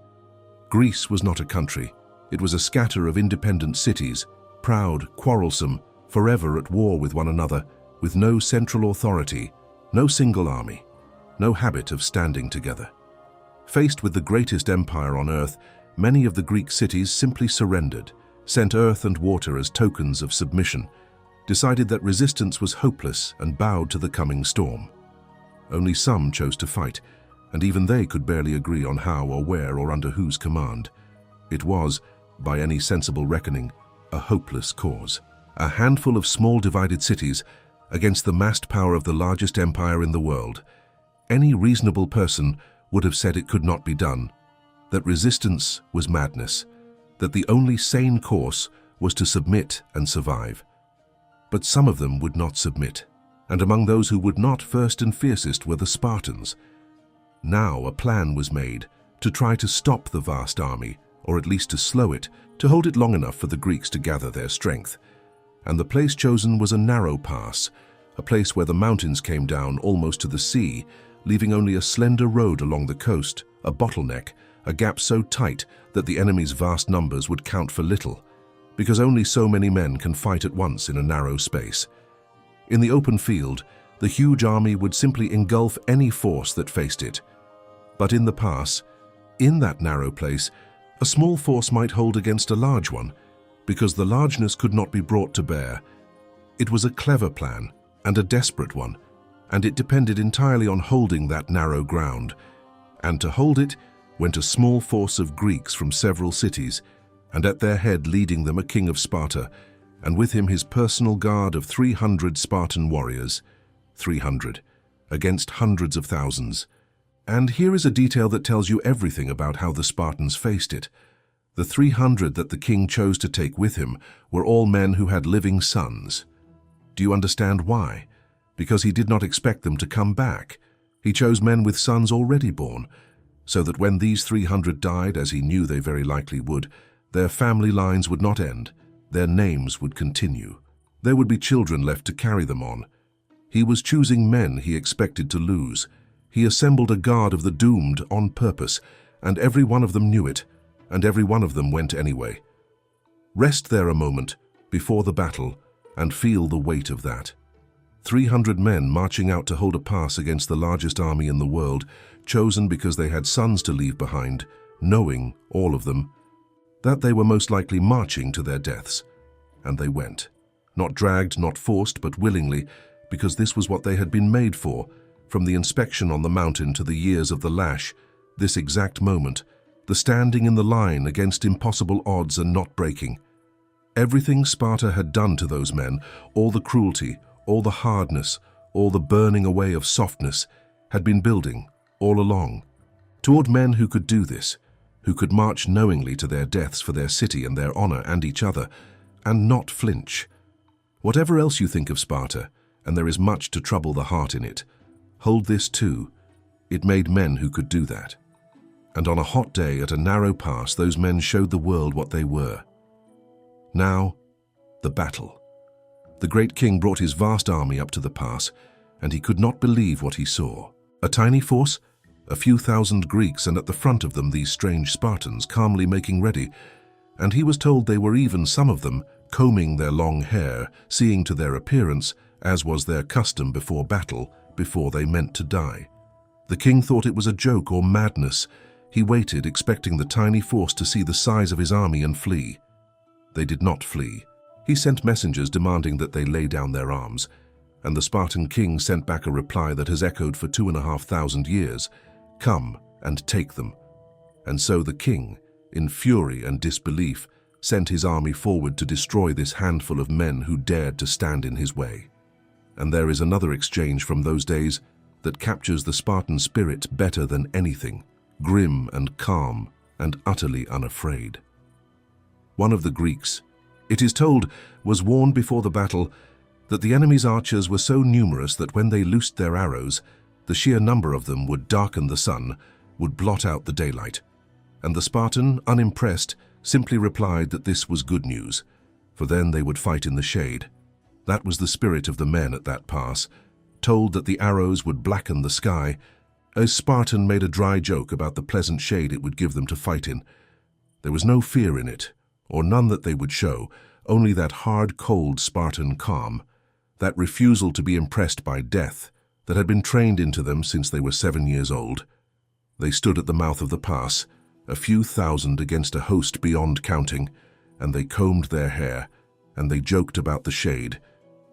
Greece was not a country. It was a scatter of independent cities, proud, quarrelsome, forever at war with one another, with no central authority, no single army, no habit of standing together. Faced with the greatest empire on earth, many of the Greek cities simply surrendered, sent earth and water as tokens of submission, decided that resistance was hopeless and bowed to the coming storm. Only some chose to fight, and even they could barely agree on how or where or under whose command. It was, by any sensible reckoning, a hopeless cause. A handful of small divided cities against the massed power of the largest empire in the world. Any reasonable person would have said it could not be done, that resistance was madness, that the only sane course was to submit and survive. But some of them would not submit, and among those who would not, first and fiercest were the Spartans. Now a plan was made to try to stop the vast army, or at least to slow it, to hold it long enough for the Greeks to gather their strength. And the place chosen was a narrow pass, a place where the mountains came down almost to the sea, leaving only a slender road along the coast, a bottleneck, a gap so tight that the enemy's vast numbers would count for little, because only so many men can fight at once in a narrow space. In the open field, the huge army would simply engulf any force that faced it. But in the pass, in that narrow place, a small force might hold against a large one, because the largeness could not be brought to bear. It was a clever plan, and a desperate one, and it depended entirely on holding that narrow ground. And to hold it went a small force of Greeks from several cities, and at their head leading them a king of Sparta, and with him his personal guard of 300 Spartan warriors. 300, against hundreds of thousands. And here is a detail that tells you everything about how the Spartans faced it. The 300 that the king chose to take with him were all men who had living sons. Do you understand why? Because he did not expect them to come back. He chose men with sons already born. so that when these 300 died, as he knew they very likely would, their family lines would not end, their names would continue. There would be children left to carry them on. He was choosing men he expected to lose. He assembled a guard of the doomed on purpose, and every one of them knew it, and every one of them went anyway. Rest there a moment, before the battle, and feel the weight of that. 300 men marching out to hold a pass against the largest army in the world, chosen because they had sons to leave behind, knowing, all of them, that they were most likely marching to their deaths. And they went. Not dragged, not forced, but willingly, because this was what they had been made for, from the inspection on the mountain to the years of the lash, this exact moment, the standing in the line against impossible odds and not breaking. Everything Sparta had done to those men, all the cruelty, all the hardness, all the burning away of softness, had been building, all along, toward men who could do this, who could march knowingly to their deaths for their city and their honor and each other, and not flinch. Whatever else you think of Sparta, and there is much to trouble the heart in it, hold this too. It made men who could do that. And on a hot day at a narrow pass, those men showed the world what they were. Now, the battle. The great king brought his vast army up to the pass, and he could not believe what he saw. A tiny force, a few thousand Greeks, and at the front of them these strange Spartans calmly making ready, and he was told they were even, some of them, combing their long hair, seeing to their appearance, as was their custom before battle, before they meant to die. The king thought it was a joke or madness. He waited, expecting the tiny force to see the size of his army and flee. They did not flee. He sent messengers demanding that they lay down their arms, and the Spartan king sent back a reply that has echoed for 2,500 years, "Come and take them." And so the king, in fury and disbelief, sent his army forward to destroy this handful of men who dared to stand in his way. And there is another exchange from those days that captures the Spartan spirit better than anything, grim and calm and utterly unafraid. One of the Greeks, it is told, was warned before the battle that the enemy's archers were so numerous that when they loosed their arrows, the sheer number of them would darken the sun, would blot out the daylight. And the Spartan, unimpressed, simply replied that this was good news, for then they would fight in the shade. That was the spirit of the men at that pass, told that the arrows would blacken the sky. A Spartan made a dry joke about the pleasant shade it would give them to fight in. There was no fear in it, or none that they would show, only that hard, cold Spartan calm, that refusal to be impressed by death that had been trained into them since they were 7 years old. They stood at the mouth of the pass, a few thousand against a host beyond counting, and they combed their hair, and they joked about the shade,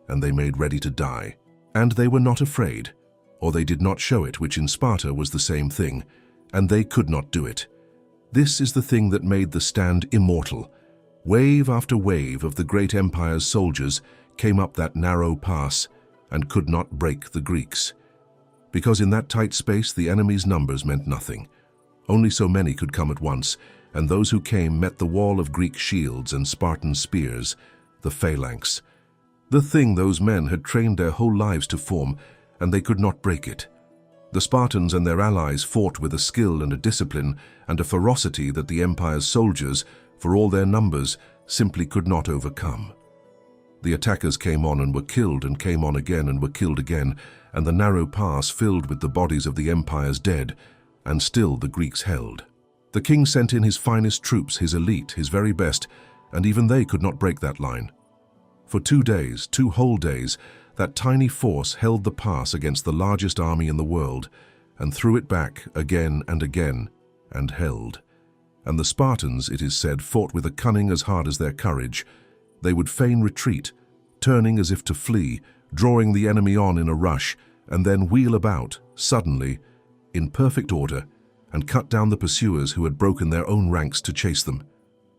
and they made ready to die. And they were not afraid, or they did not show it, which in Sparta was the same thing, and they could not do it. This is the thing that made the stand immortal. Wave after wave of the great empire's soldiers came up that narrow pass and could not break the Greeks. Because in that tight space the enemy's numbers meant nothing. Only so many could come at once, and those who came met the wall of Greek shields and Spartan spears, the phalanx. The thing those men had trained their whole lives to form, and they could not break it. The Spartans and their allies fought with a skill and a discipline and a ferocity that the empire's soldiers, for all their numbers, simply could not overcome. The attackers came on and were killed, and came on again and were killed again, and the narrow pass filled with the bodies of the empire's dead, and still the Greeks held. The king sent in his finest troops, his elite, his very best, and even they could not break that line. For 2 days, 2 whole days, that tiny force held the pass against the largest army in the world, and threw it back again and again, and held. And the Spartans, it is said, fought with a cunning as hard as their courage. They would feign retreat, turning as if to flee, drawing the enemy on in a rush, and then wheel about, suddenly, in perfect order, and cut down the pursuers who had broken their own ranks to chase them.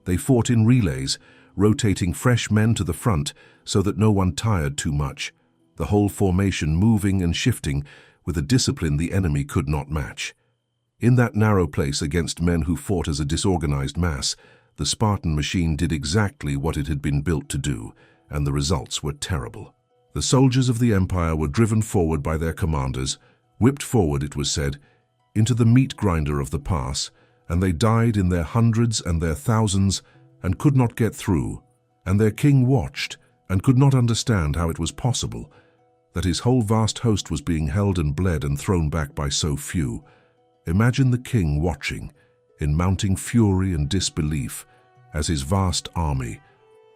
They fought in relays, rotating fresh men to the front so that no one tired too much, the whole formation moving and shifting with a discipline the enemy could not match. In that narrow place against men who fought as a disorganized mass, the Spartan machine did exactly what it had been built to do, and the results were terrible. The soldiers of the empire were driven forward by their commanders, whipped forward, it was said. into the meat grinder of the pass, and they died in their hundreds and their thousands, and could not get through, and their king watched, and could not understand how it was possible, that his whole vast host was being held and bled and thrown back by so few. Imagine the king watching, in mounting fury and disbelief, as his vast army,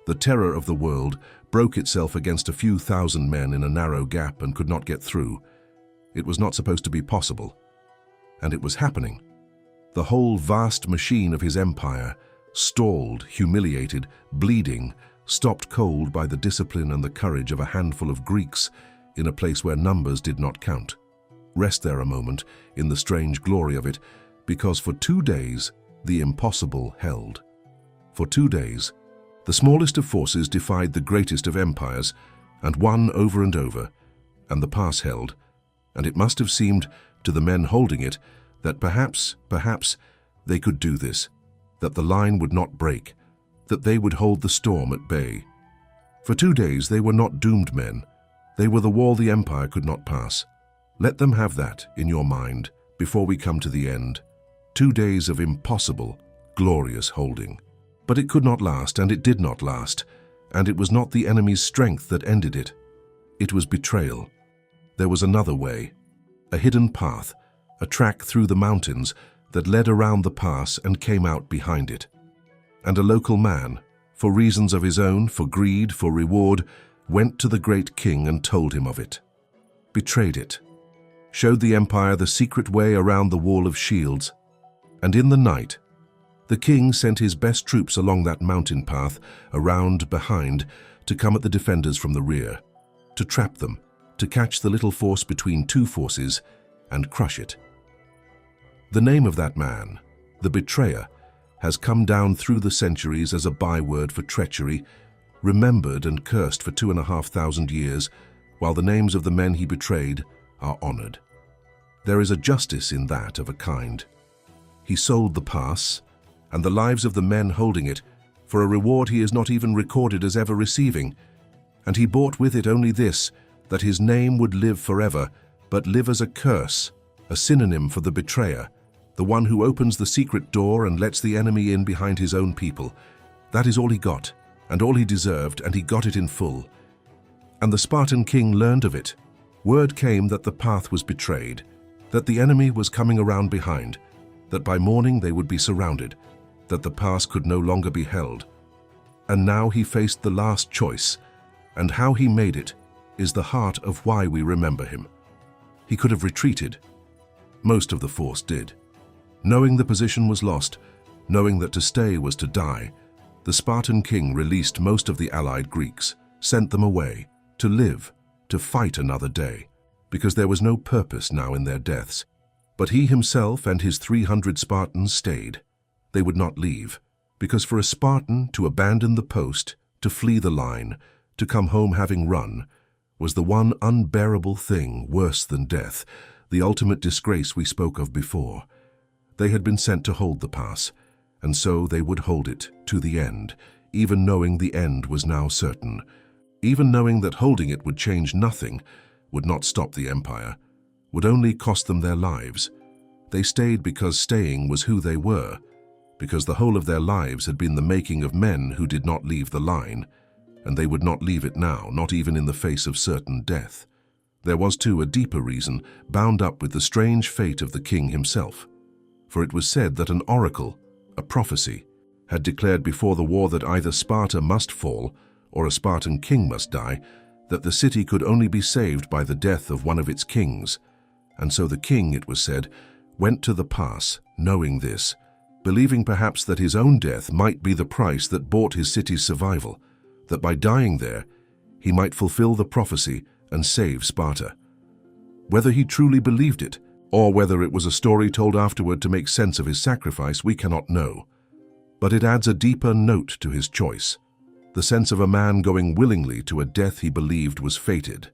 the terror of the world, broke itself against a few thousand men in a narrow gap and could not get through. It was not supposed to be possible. And it was happening. The whole vast machine of his empire, stalled, humiliated, bleeding, stopped cold by the discipline and the courage of a handful of Greeks in a place where numbers did not count. Rest there a moment in the strange glory of it, because for 2 days the impossible held. For 2 days, the smallest of forces defied the greatest of empires and won over and over, and the pass held, and it must have seemed to the men holding it that perhaps they could do this, that the line would not break, that they would hold the storm at bay. For 2 days they were not doomed men. They were the wall the empire could not pass. Let them have that in your mind before we come to the end. 2 days of impossible, glorious holding. But it could not last, and it did not last, and it was not the enemy's strength that ended it. It was betrayal. There was another way, a hidden path, a track through the mountains that led around the pass and came out behind it. And a local man, for reasons of his own, for greed, for reward, went to the great king and told him of it. Betrayed it. Showed the empire the secret way around the wall of shields. And in the night, the king sent his best troops along that mountain path, around behind, to come at the defenders from the rear, to trap them, to catch the little force between two forces, and crush it. The name of that man, the betrayer, has come down through the centuries as a byword for treachery, remembered and cursed for 2,500 years, while the names of the men he betrayed are honored. There is a justice in that of a kind. He sold the pass, and the lives of the men holding it, for a reward he is not even recorded as ever receiving, and he bought with it only this, that his name would live forever, but live as a curse, a synonym for the betrayer, the one who opens the secret door and lets the enemy in behind his own people. That is all he got, and all he deserved, and he got it in full. And the Spartan king learned of it. Word came that the path was betrayed, that the enemy was coming around behind, that by morning they would be surrounded, that the pass could no longer be held. And now he faced the last choice, and how he made it is the heart of why we remember him. He could have retreated. Most of the force did. Knowing the position was lost, knowing that to stay was to die, the Spartan king released most of the allied Greeks, sent them away, to live, to fight another day, because there was no purpose now in their deaths. But he himself and his 300 Spartans stayed. They would not leave, because for a Spartan to abandon the post, to flee the line, to come home having run, was the one unbearable thing worse than death, the ultimate disgrace we spoke of before. They had been sent to hold the pass, and so they would hold it to the end, even knowing the end was now certain, even knowing that holding it would change nothing, would not stop the empire, would only cost them their lives. They stayed because staying was who they were, because the whole of their lives had been the making of men who did not leave the line, and they would not leave it now, not even in the face of certain death. There was, too, a deeper reason, bound up with the strange fate of the king himself. For it was said that an oracle, a prophecy, had declared before the war that either Sparta must fall or a Spartan king must die, that the city could only be saved by the death of one of its kings. And so the king, it was said, went to the pass, knowing this, believing perhaps that his own death might be the price that bought his city's survival, that by dying there, he might fulfill the prophecy and save Sparta. Whether he truly believed it, or whether it was a story told afterward to make sense of his sacrifice, we cannot know. But it adds a deeper note to his choice, the sense of a man going willingly to a death he believed was fated,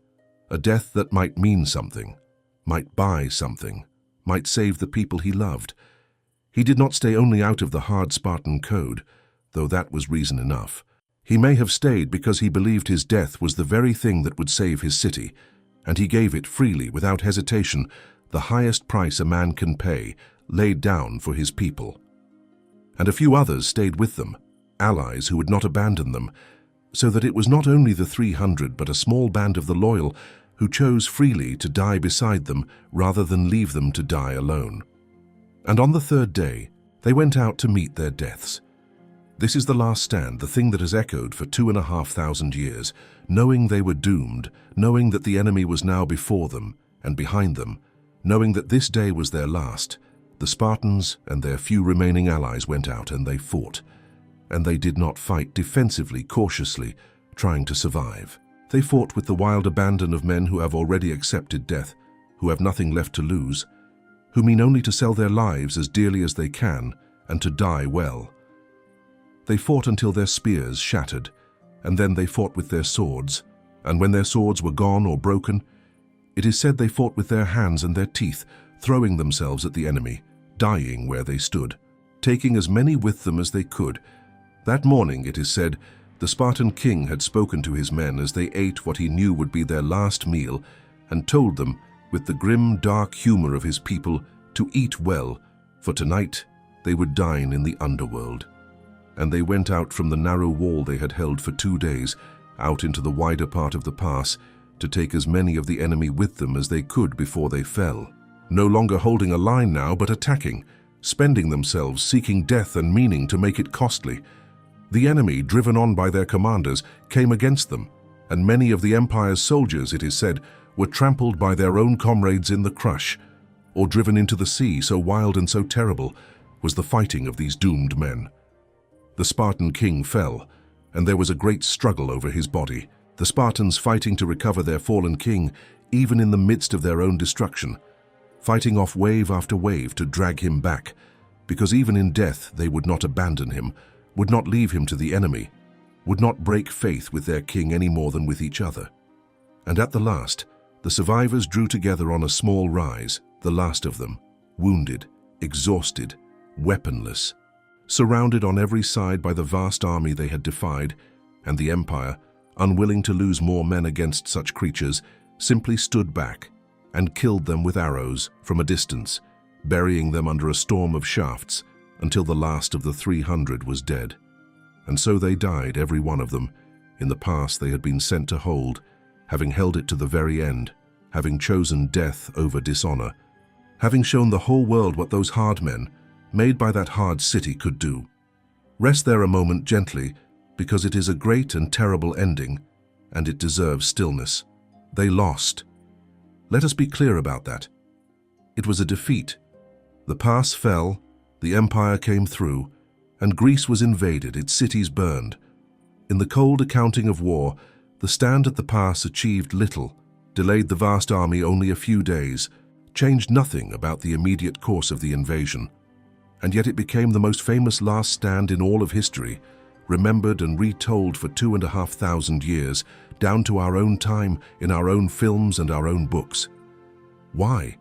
a death that might mean something, might buy something, might save the people he loved. He did not stay only out of the hard Spartan code, though that was reason enough. He may have stayed because he believed his death was the very thing that would save his city, and he gave it freely, without hesitation, the highest price a man can pay, laid down for his people. And a few others stayed with them, allies who would not abandon them, so that it was not only the 300 but a small band of the loyal who chose freely to die beside them rather than leave them to die alone. And on the third day, they went out to meet their deaths. This is the last stand, the thing that has echoed for 2,500 years, knowing they were doomed, knowing that the enemy was now before them and behind them, knowing that this day was their last. The Spartans and their few remaining allies went out and they fought. And they did not fight defensively, cautiously, trying to survive. They fought with the wild abandon of men who have already accepted death, who have nothing left to lose, who mean only to sell their lives as dearly as they can and to die well. They fought until their spears shattered, and then they fought with their swords, and when their swords were gone or broken, it is said they fought with their hands and their teeth, throwing themselves at the enemy, dying where they stood, taking as many with them as they could. That morning, it is said, the Spartan king had spoken to his men as they ate what he knew would be their last meal, and told them, with the grim, dark humor of his people, to eat well, for tonight they would dine in the underworld. And they went out from the narrow wall they had held for 2 days, out into the wider part of the pass, to take as many of the enemy with them as they could before they fell. No longer holding a line now, but attacking, spending themselves, seeking death and meaning to make it costly. The enemy, driven on by their commanders, came against them, and many of the empire's soldiers, it is said, were trampled by their own comrades in the crush, or driven into the sea, so wild and so terrible was the fighting of these doomed men. The Spartan king fell, and there was a great struggle over his body, the Spartans fighting to recover their fallen king, even in the midst of their own destruction, fighting off wave after wave to drag him back, because even in death they would not abandon him, would not leave him to the enemy, would not break faith with their king any more than with each other. And at the last, the survivors drew together on a small rise, the last of them, wounded, exhausted, weaponless, surrounded on every side by the vast army they had defied, and the empire, unwilling to lose more men against such creatures, simply stood back and killed them with arrows from a distance, burying them under a storm of shafts until the last of the 300 was dead. And so they died, every one of them, in the pass they had been sent to hold, having held it to the very end, having chosen death over dishonor, having shown the whole world what those hard men, made by that hard city, could do. Rest there a moment gently, because it is a great and terrible ending, and it deserves stillness. They lost. Let us be clear about that. It was a defeat. The pass fell, the empire came through, and Greece was invaded, its cities burned. In the cold accounting of war, the stand at the pass achieved little, delayed the vast army only a few days, changed nothing about the immediate course of the invasion. And yet it became the most famous last stand in all of history, remembered and retold for 2,500 years, down to our own time, in our own films and our own books. Why?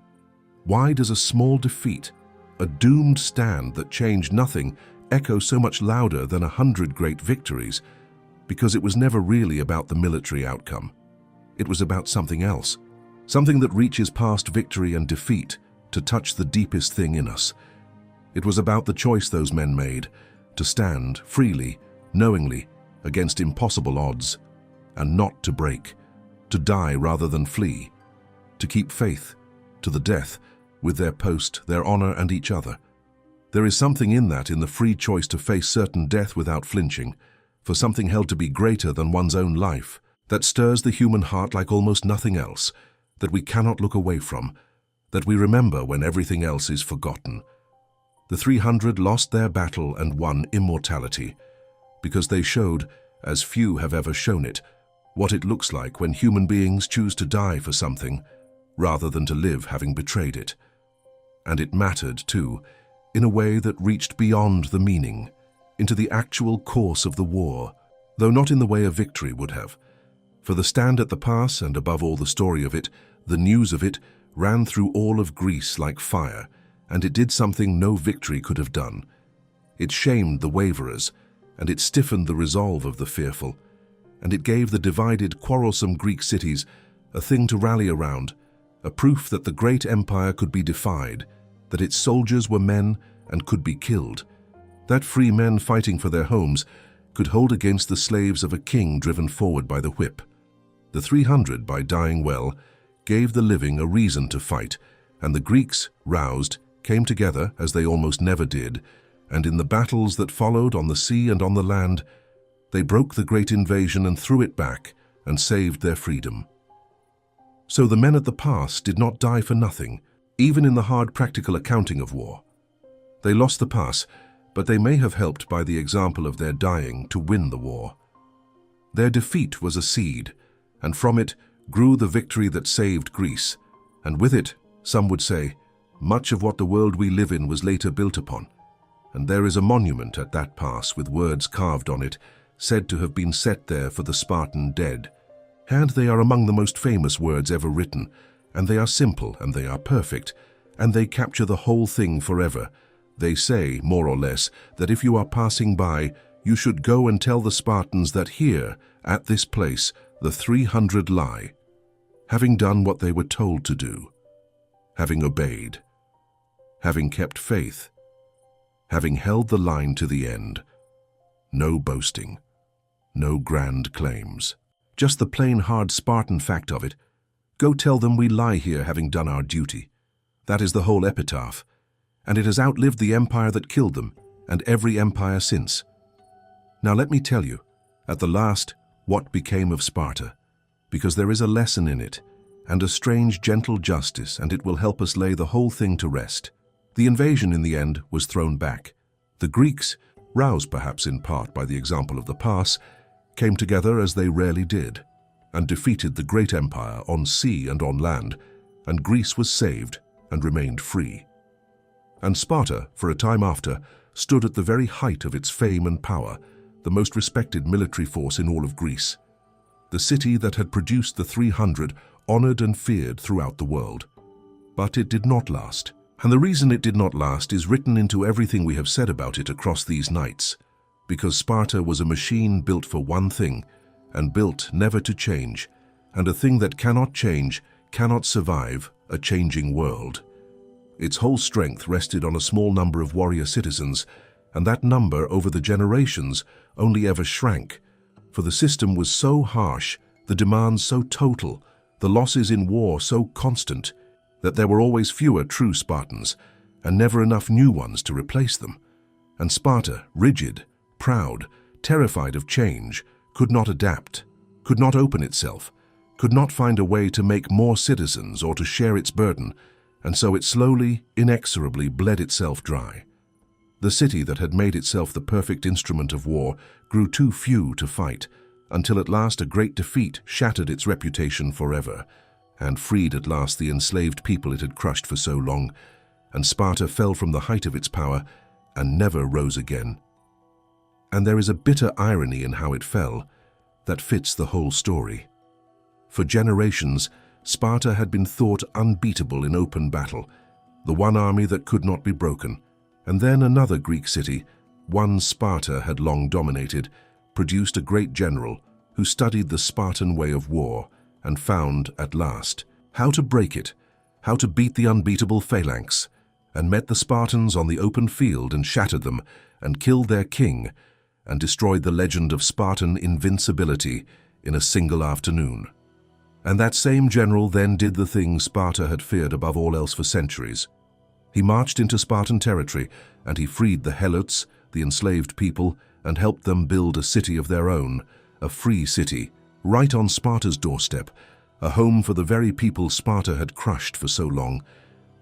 Why does a small defeat, a doomed stand that changed nothing, echo so much louder than 100 great victories? Because it was never really about the military outcome. It was about something else, something that reaches past victory and defeat to touch the deepest thing in us. It was about the choice those men made, to stand freely, knowingly, against impossible odds, and not to break, to die rather than flee, to keep faith, to the death, with their post, their honor, and each other. There is something in that, in the free choice to face certain death without flinching, for something held to be greater than one's own life, that stirs the human heart like almost nothing else, that we cannot look away from, that we remember when everything else is forgotten. The 300 lost their battle and won immortality, because they showed, as few have ever shown it, what it looks like when human beings choose to die for something, rather than to live having betrayed it. And it mattered, too, in a way that reached beyond the meaning, into the actual course of the war, though not in the way a victory would have. For the stand at the pass, and above all the story of it, the news of it, ran through all of Greece like fire, and it did something no victory could have done. It shamed the waverers, and it stiffened the resolve of the fearful, and it gave the divided, quarrelsome Greek cities a thing to rally around, a proof that the great empire could be defied, that its soldiers were men and could be killed, that free men fighting for their homes could hold against the slaves of a king driven forward by the whip. The 300, by dying well, gave the living a reason to fight, and the Greeks, roused, came together as they almost never did, and in the battles that followed on the sea and on the land, they broke the great invasion and threw it back and saved their freedom. So the men at the pass did not die for nothing, even in the hard practical accounting of war. They lost the pass, but they may have helped by the example of their dying to win the war. Their defeat was a seed, and from it grew the victory that saved Greece, and with it, some would say, much of what the world we live in was later built upon. And there is a monument at that pass with words carved on it, said to have been set there for the Spartan dead. And they are among the most famous words ever written, and they are simple and they are perfect, and they capture the whole thing forever. They say, more or less, that if you are passing by, you should go and tell the Spartans that here, at this place, the 300 lie, having done what they were told to do, having obeyed, having kept faith, having held the line to the end. No boasting, no grand claims. Just the plain hard Spartan fact of it. Go tell them we lie here having done our duty. That is the whole epitaph, and it has outlived the empire that killed them, and every empire since. Now let me tell you, at the last, what became of Sparta, because there is a lesson in it, and a strange gentle justice, and it will help us lay the whole thing to rest. The invasion in the end was thrown back. The Greeks, roused perhaps in part by the example of the pass, came together as they rarely did, and defeated the great empire on sea and on land, and Greece was saved and remained free. And Sparta, for a time after, stood at the very height of its fame and power, the most respected military force in all of Greece. The city that had produced the 300, honored and feared throughout the world. But it did not last. And the reason it did not last is written into everything we have said about it across these nights, because Sparta was a machine built for one thing, and built never to change, and a thing that cannot change, cannot survive a changing world. Its whole strength rested on a small number of warrior citizens, and that number over the generations only ever shrank, for the system was so harsh, the demands so total, the losses in war so constant, that there were always fewer true Spartans, and never enough new ones to replace them. And Sparta, rigid, proud, terrified of change, could not adapt, could not open itself, could not find a way to make more citizens or to share its burden, and so it slowly, inexorably bled itself dry. The city that had made itself the perfect instrument of war grew too few to fight, until at last a great defeat shattered its reputation forever, and freed at last the enslaved people it had crushed for so long, and Sparta fell from the height of its power and never rose again. And there is a bitter irony in how it fell that fits the whole story. For generations, Sparta had been thought unbeatable in open battle, the one army that could not be broken, and then another Greek city, one Sparta had long dominated, produced a great general who studied the Spartan way of war, and found, at last, how to break it, how to beat the unbeatable phalanx, and met the Spartans on the open field and shattered them, and killed their king, and destroyed the legend of Spartan invincibility in a single afternoon. And that same general then did the thing Sparta had feared above all else for centuries. He marched into Spartan territory, and he freed the Helots, the enslaved people, and helped them build a city of their own, a free city, right on Sparta's doorstep, a home for the very people Sparta had crushed for so long.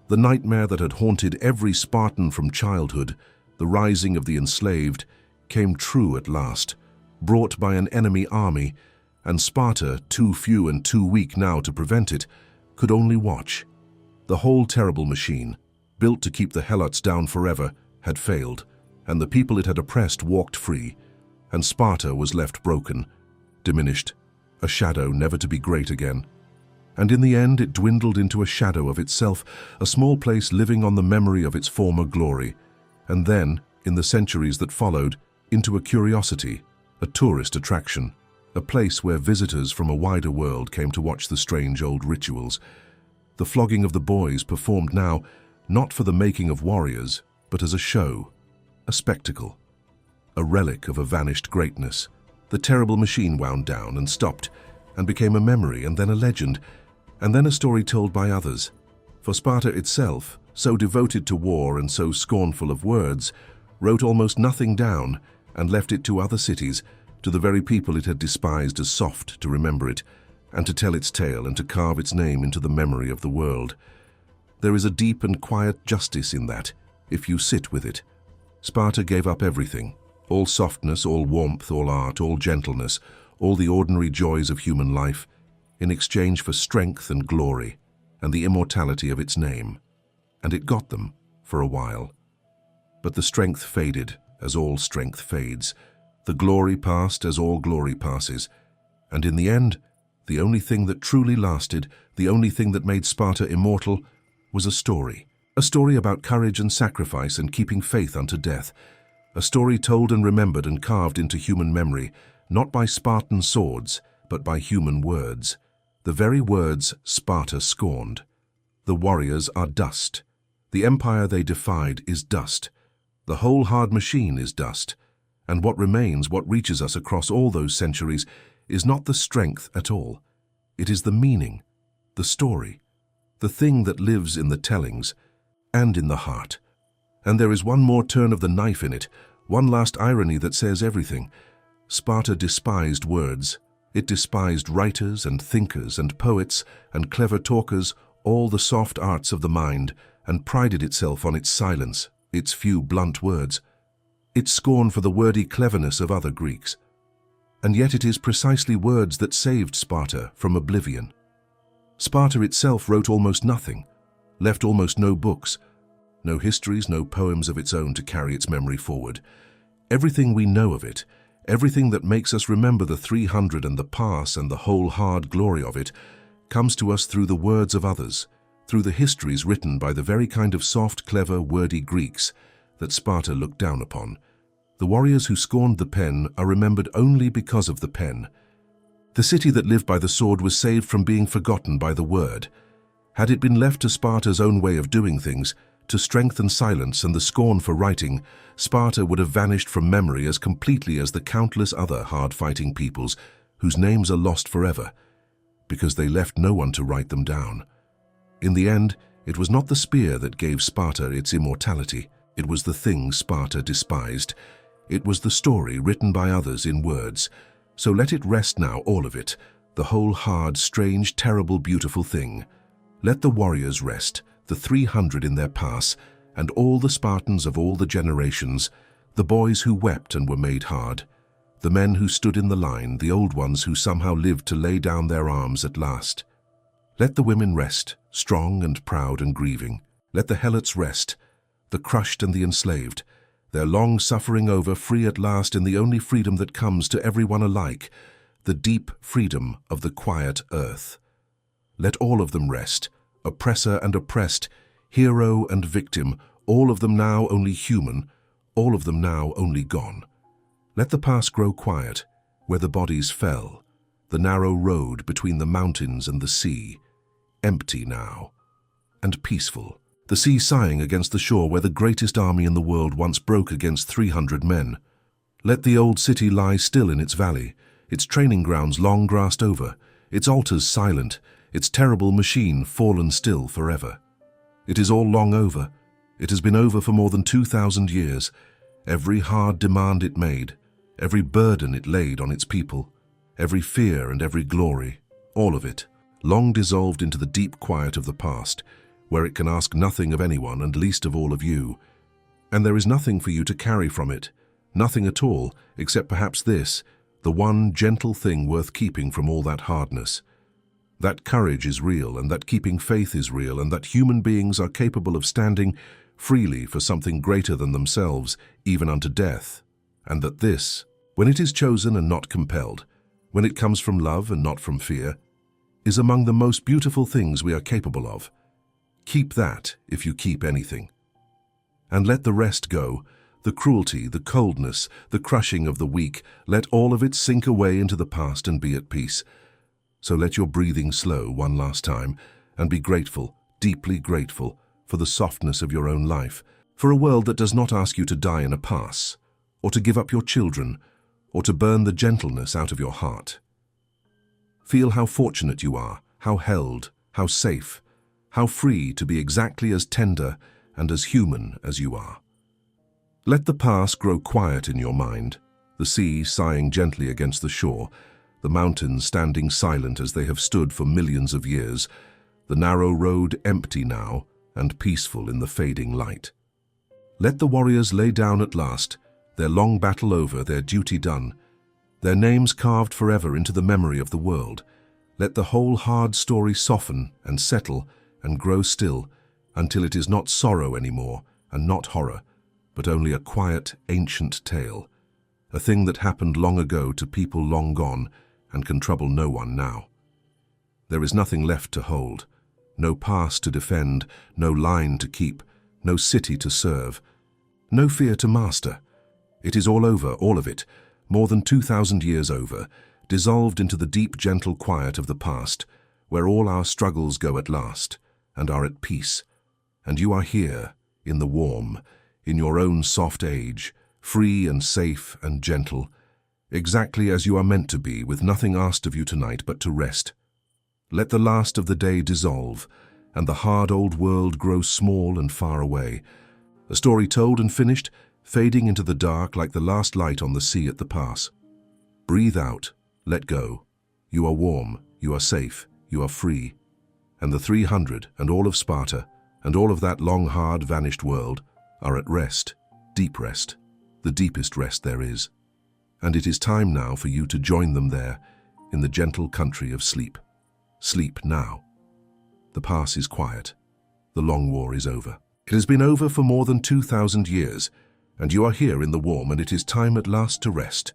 The nightmare that had haunted every Spartan from childhood, the rising of the enslaved, came true at last, brought by an enemy army, and Sparta, too few and too weak now to prevent it, could only watch. The whole terrible machine, built to keep the Helots down forever, had failed, and the people it had oppressed walked free, and Sparta was left broken, diminished, a shadow never to be great again. And in the end it dwindled into a shadow of itself, a small place living on the memory of its former glory, and then, in the centuries that followed, into a curiosity, a tourist attraction, a place where visitors from a wider world came to watch the strange old rituals. The flogging of the boys performed now, not for the making of warriors, but as a show, a spectacle, a relic of a vanished greatness. The terrible machine wound down and stopped, and became a memory, and then a legend, and then a story told by others. For Sparta itself, so devoted to war and so scornful of words, wrote almost nothing down and left it to other cities, to the very people it had despised as soft, to remember it, and to tell its tale and to carve its name into the memory of the world. There is a deep and quiet justice in that, if you sit with it. Sparta gave up everything, all softness, all warmth, all art, all gentleness, all the ordinary joys of human life, in exchange for strength and glory and the immortality of its name. And it got them, for a while. But the strength faded, as all strength fades. The glory passed, as all glory passes. And in the end, the only thing that truly lasted, the only thing that made Sparta immortal, was a story. A story about courage and sacrifice and keeping faith unto death. A story told and remembered and carved into human memory, not by Spartan swords, but by human words. The very words Sparta scorned. The warriors are dust. The empire they defied is dust. The whole hard machine is dust. And what remains, what reaches us across all those centuries, is not the strength at all. It is the meaning, the story, the thing that lives in the tellings and in the heart. And there is one more turn of the knife in it, one last irony that says everything. Sparta despised words. It despised writers and thinkers and poets and clever talkers, all the soft arts of the mind, and prided itself on its silence, its few blunt words, its scorn for the wordy cleverness of other Greeks. And yet it is precisely words that saved Sparta from oblivion. Sparta itself wrote almost nothing, left almost no books, no histories, no poems of its own to carry its memory forward. Everything we know of it, everything that makes us remember the 300 and the pass and the whole hard glory of it, comes to us through the words of others, through the histories written by the very kind of soft, clever, wordy Greeks that Sparta looked down upon. The warriors who scorned the pen are remembered only because of the pen. The city that lived by the sword was saved from being forgotten by the word. Had it been left to Sparta's own way of doing things, to strength and silence and the scorn for writing, Sparta would have vanished from memory as completely as the countless other hard-fighting peoples whose names are lost forever, because they left no one to write them down. In the end, it was not the spear that gave Sparta its immortality. It was the thing Sparta despised. It was the story written by others in words. So let it rest now, all of it, the whole hard, strange, terrible, beautiful thing. Let the warriors rest, the 300 in their pass, and all the Spartans of all the generations, the boys who wept and were made hard, the men who stood in the line, the old ones who somehow lived to lay down their arms at last. Let the women rest, strong and proud and grieving. Let the helots rest, the crushed and the enslaved, their long suffering over, free at last in the only freedom that comes to everyone alike, the deep freedom of the quiet earth. Let all of them rest, oppressor and oppressed, hero and victim, all of them now only human, all of them now only gone. Let the past grow quiet, where the bodies fell, the narrow road between the mountains and the sea, empty now, and peaceful. The sea sighing against the shore where the greatest army in the world once broke against 300 men. Let the old city lie still in its valley, its training grounds long grassed over, its altars silent, its terrible machine fallen still forever. It is all long over. It has been over for more than 2,000 years. Every hard demand it made, every burden it laid on its people, every fear and every glory, all of it, long dissolved into the deep quiet of the past, where it can ask nothing of anyone and least of all of you. And there is nothing for you to carry from it, nothing at all, except perhaps this, the one gentle thing worth keeping from all that hardness. That courage is real, and that keeping faith is real, and that human beings are capable of standing freely for something greater than themselves, even unto death. And that this, when it is chosen and not compelled, when it comes from love and not from fear, is among the most beautiful things we are capable of. Keep that, if you keep anything. And let the rest go, the cruelty, the coldness, the crushing of the weak, let all of it sink away into the past and be at peace. So let your breathing slow one last time, and be grateful, deeply grateful, for the softness of your own life, for a world that does not ask you to die in a pass, or to give up your children, or to burn the gentleness out of your heart. Feel how fortunate you are, how held, how safe, how free to be exactly as tender and as human as you are. Let the past grow quiet in your mind, the sea sighing gently against the shore, the mountains standing silent as they have stood for millions of years, the narrow road empty now and peaceful in the fading light. Let the warriors lay down at last, their long battle over, their duty done, their names carved forever into the memory of the world. Let the whole hard story soften and settle and grow still until it is not sorrow anymore and not horror, but only a quiet, ancient tale, a thing that happened long ago to people long gone and can trouble no one now. There is nothing left to hold, no past to defend, no line to keep, no city to serve, no fear to master. It is all over, all of it, more than 2,000 years over, dissolved into the deep, gentle quiet of the past, where all our struggles go at last, and are at peace. And you are here, in the warm, in your own soft age, free and safe and gentle, exactly as you are meant to be, with nothing asked of you tonight but to rest. Let the last of the day dissolve, and the hard old world grow small and far away, a story told and finished, fading into the dark like the last light on the sea at the pass. Breathe out, let go. You are warm, you are safe, you are free. And the 300 and all of Sparta, and all of that long, hard, vanished world, are at rest, deep rest, the deepest rest there is. And it is time now for you to join them there, in the gentle country of sleep. Sleep now. The pass is quiet. The long war is over. It has been over for more than 2,000 years, and you are here in the warm, and it is time at last to rest,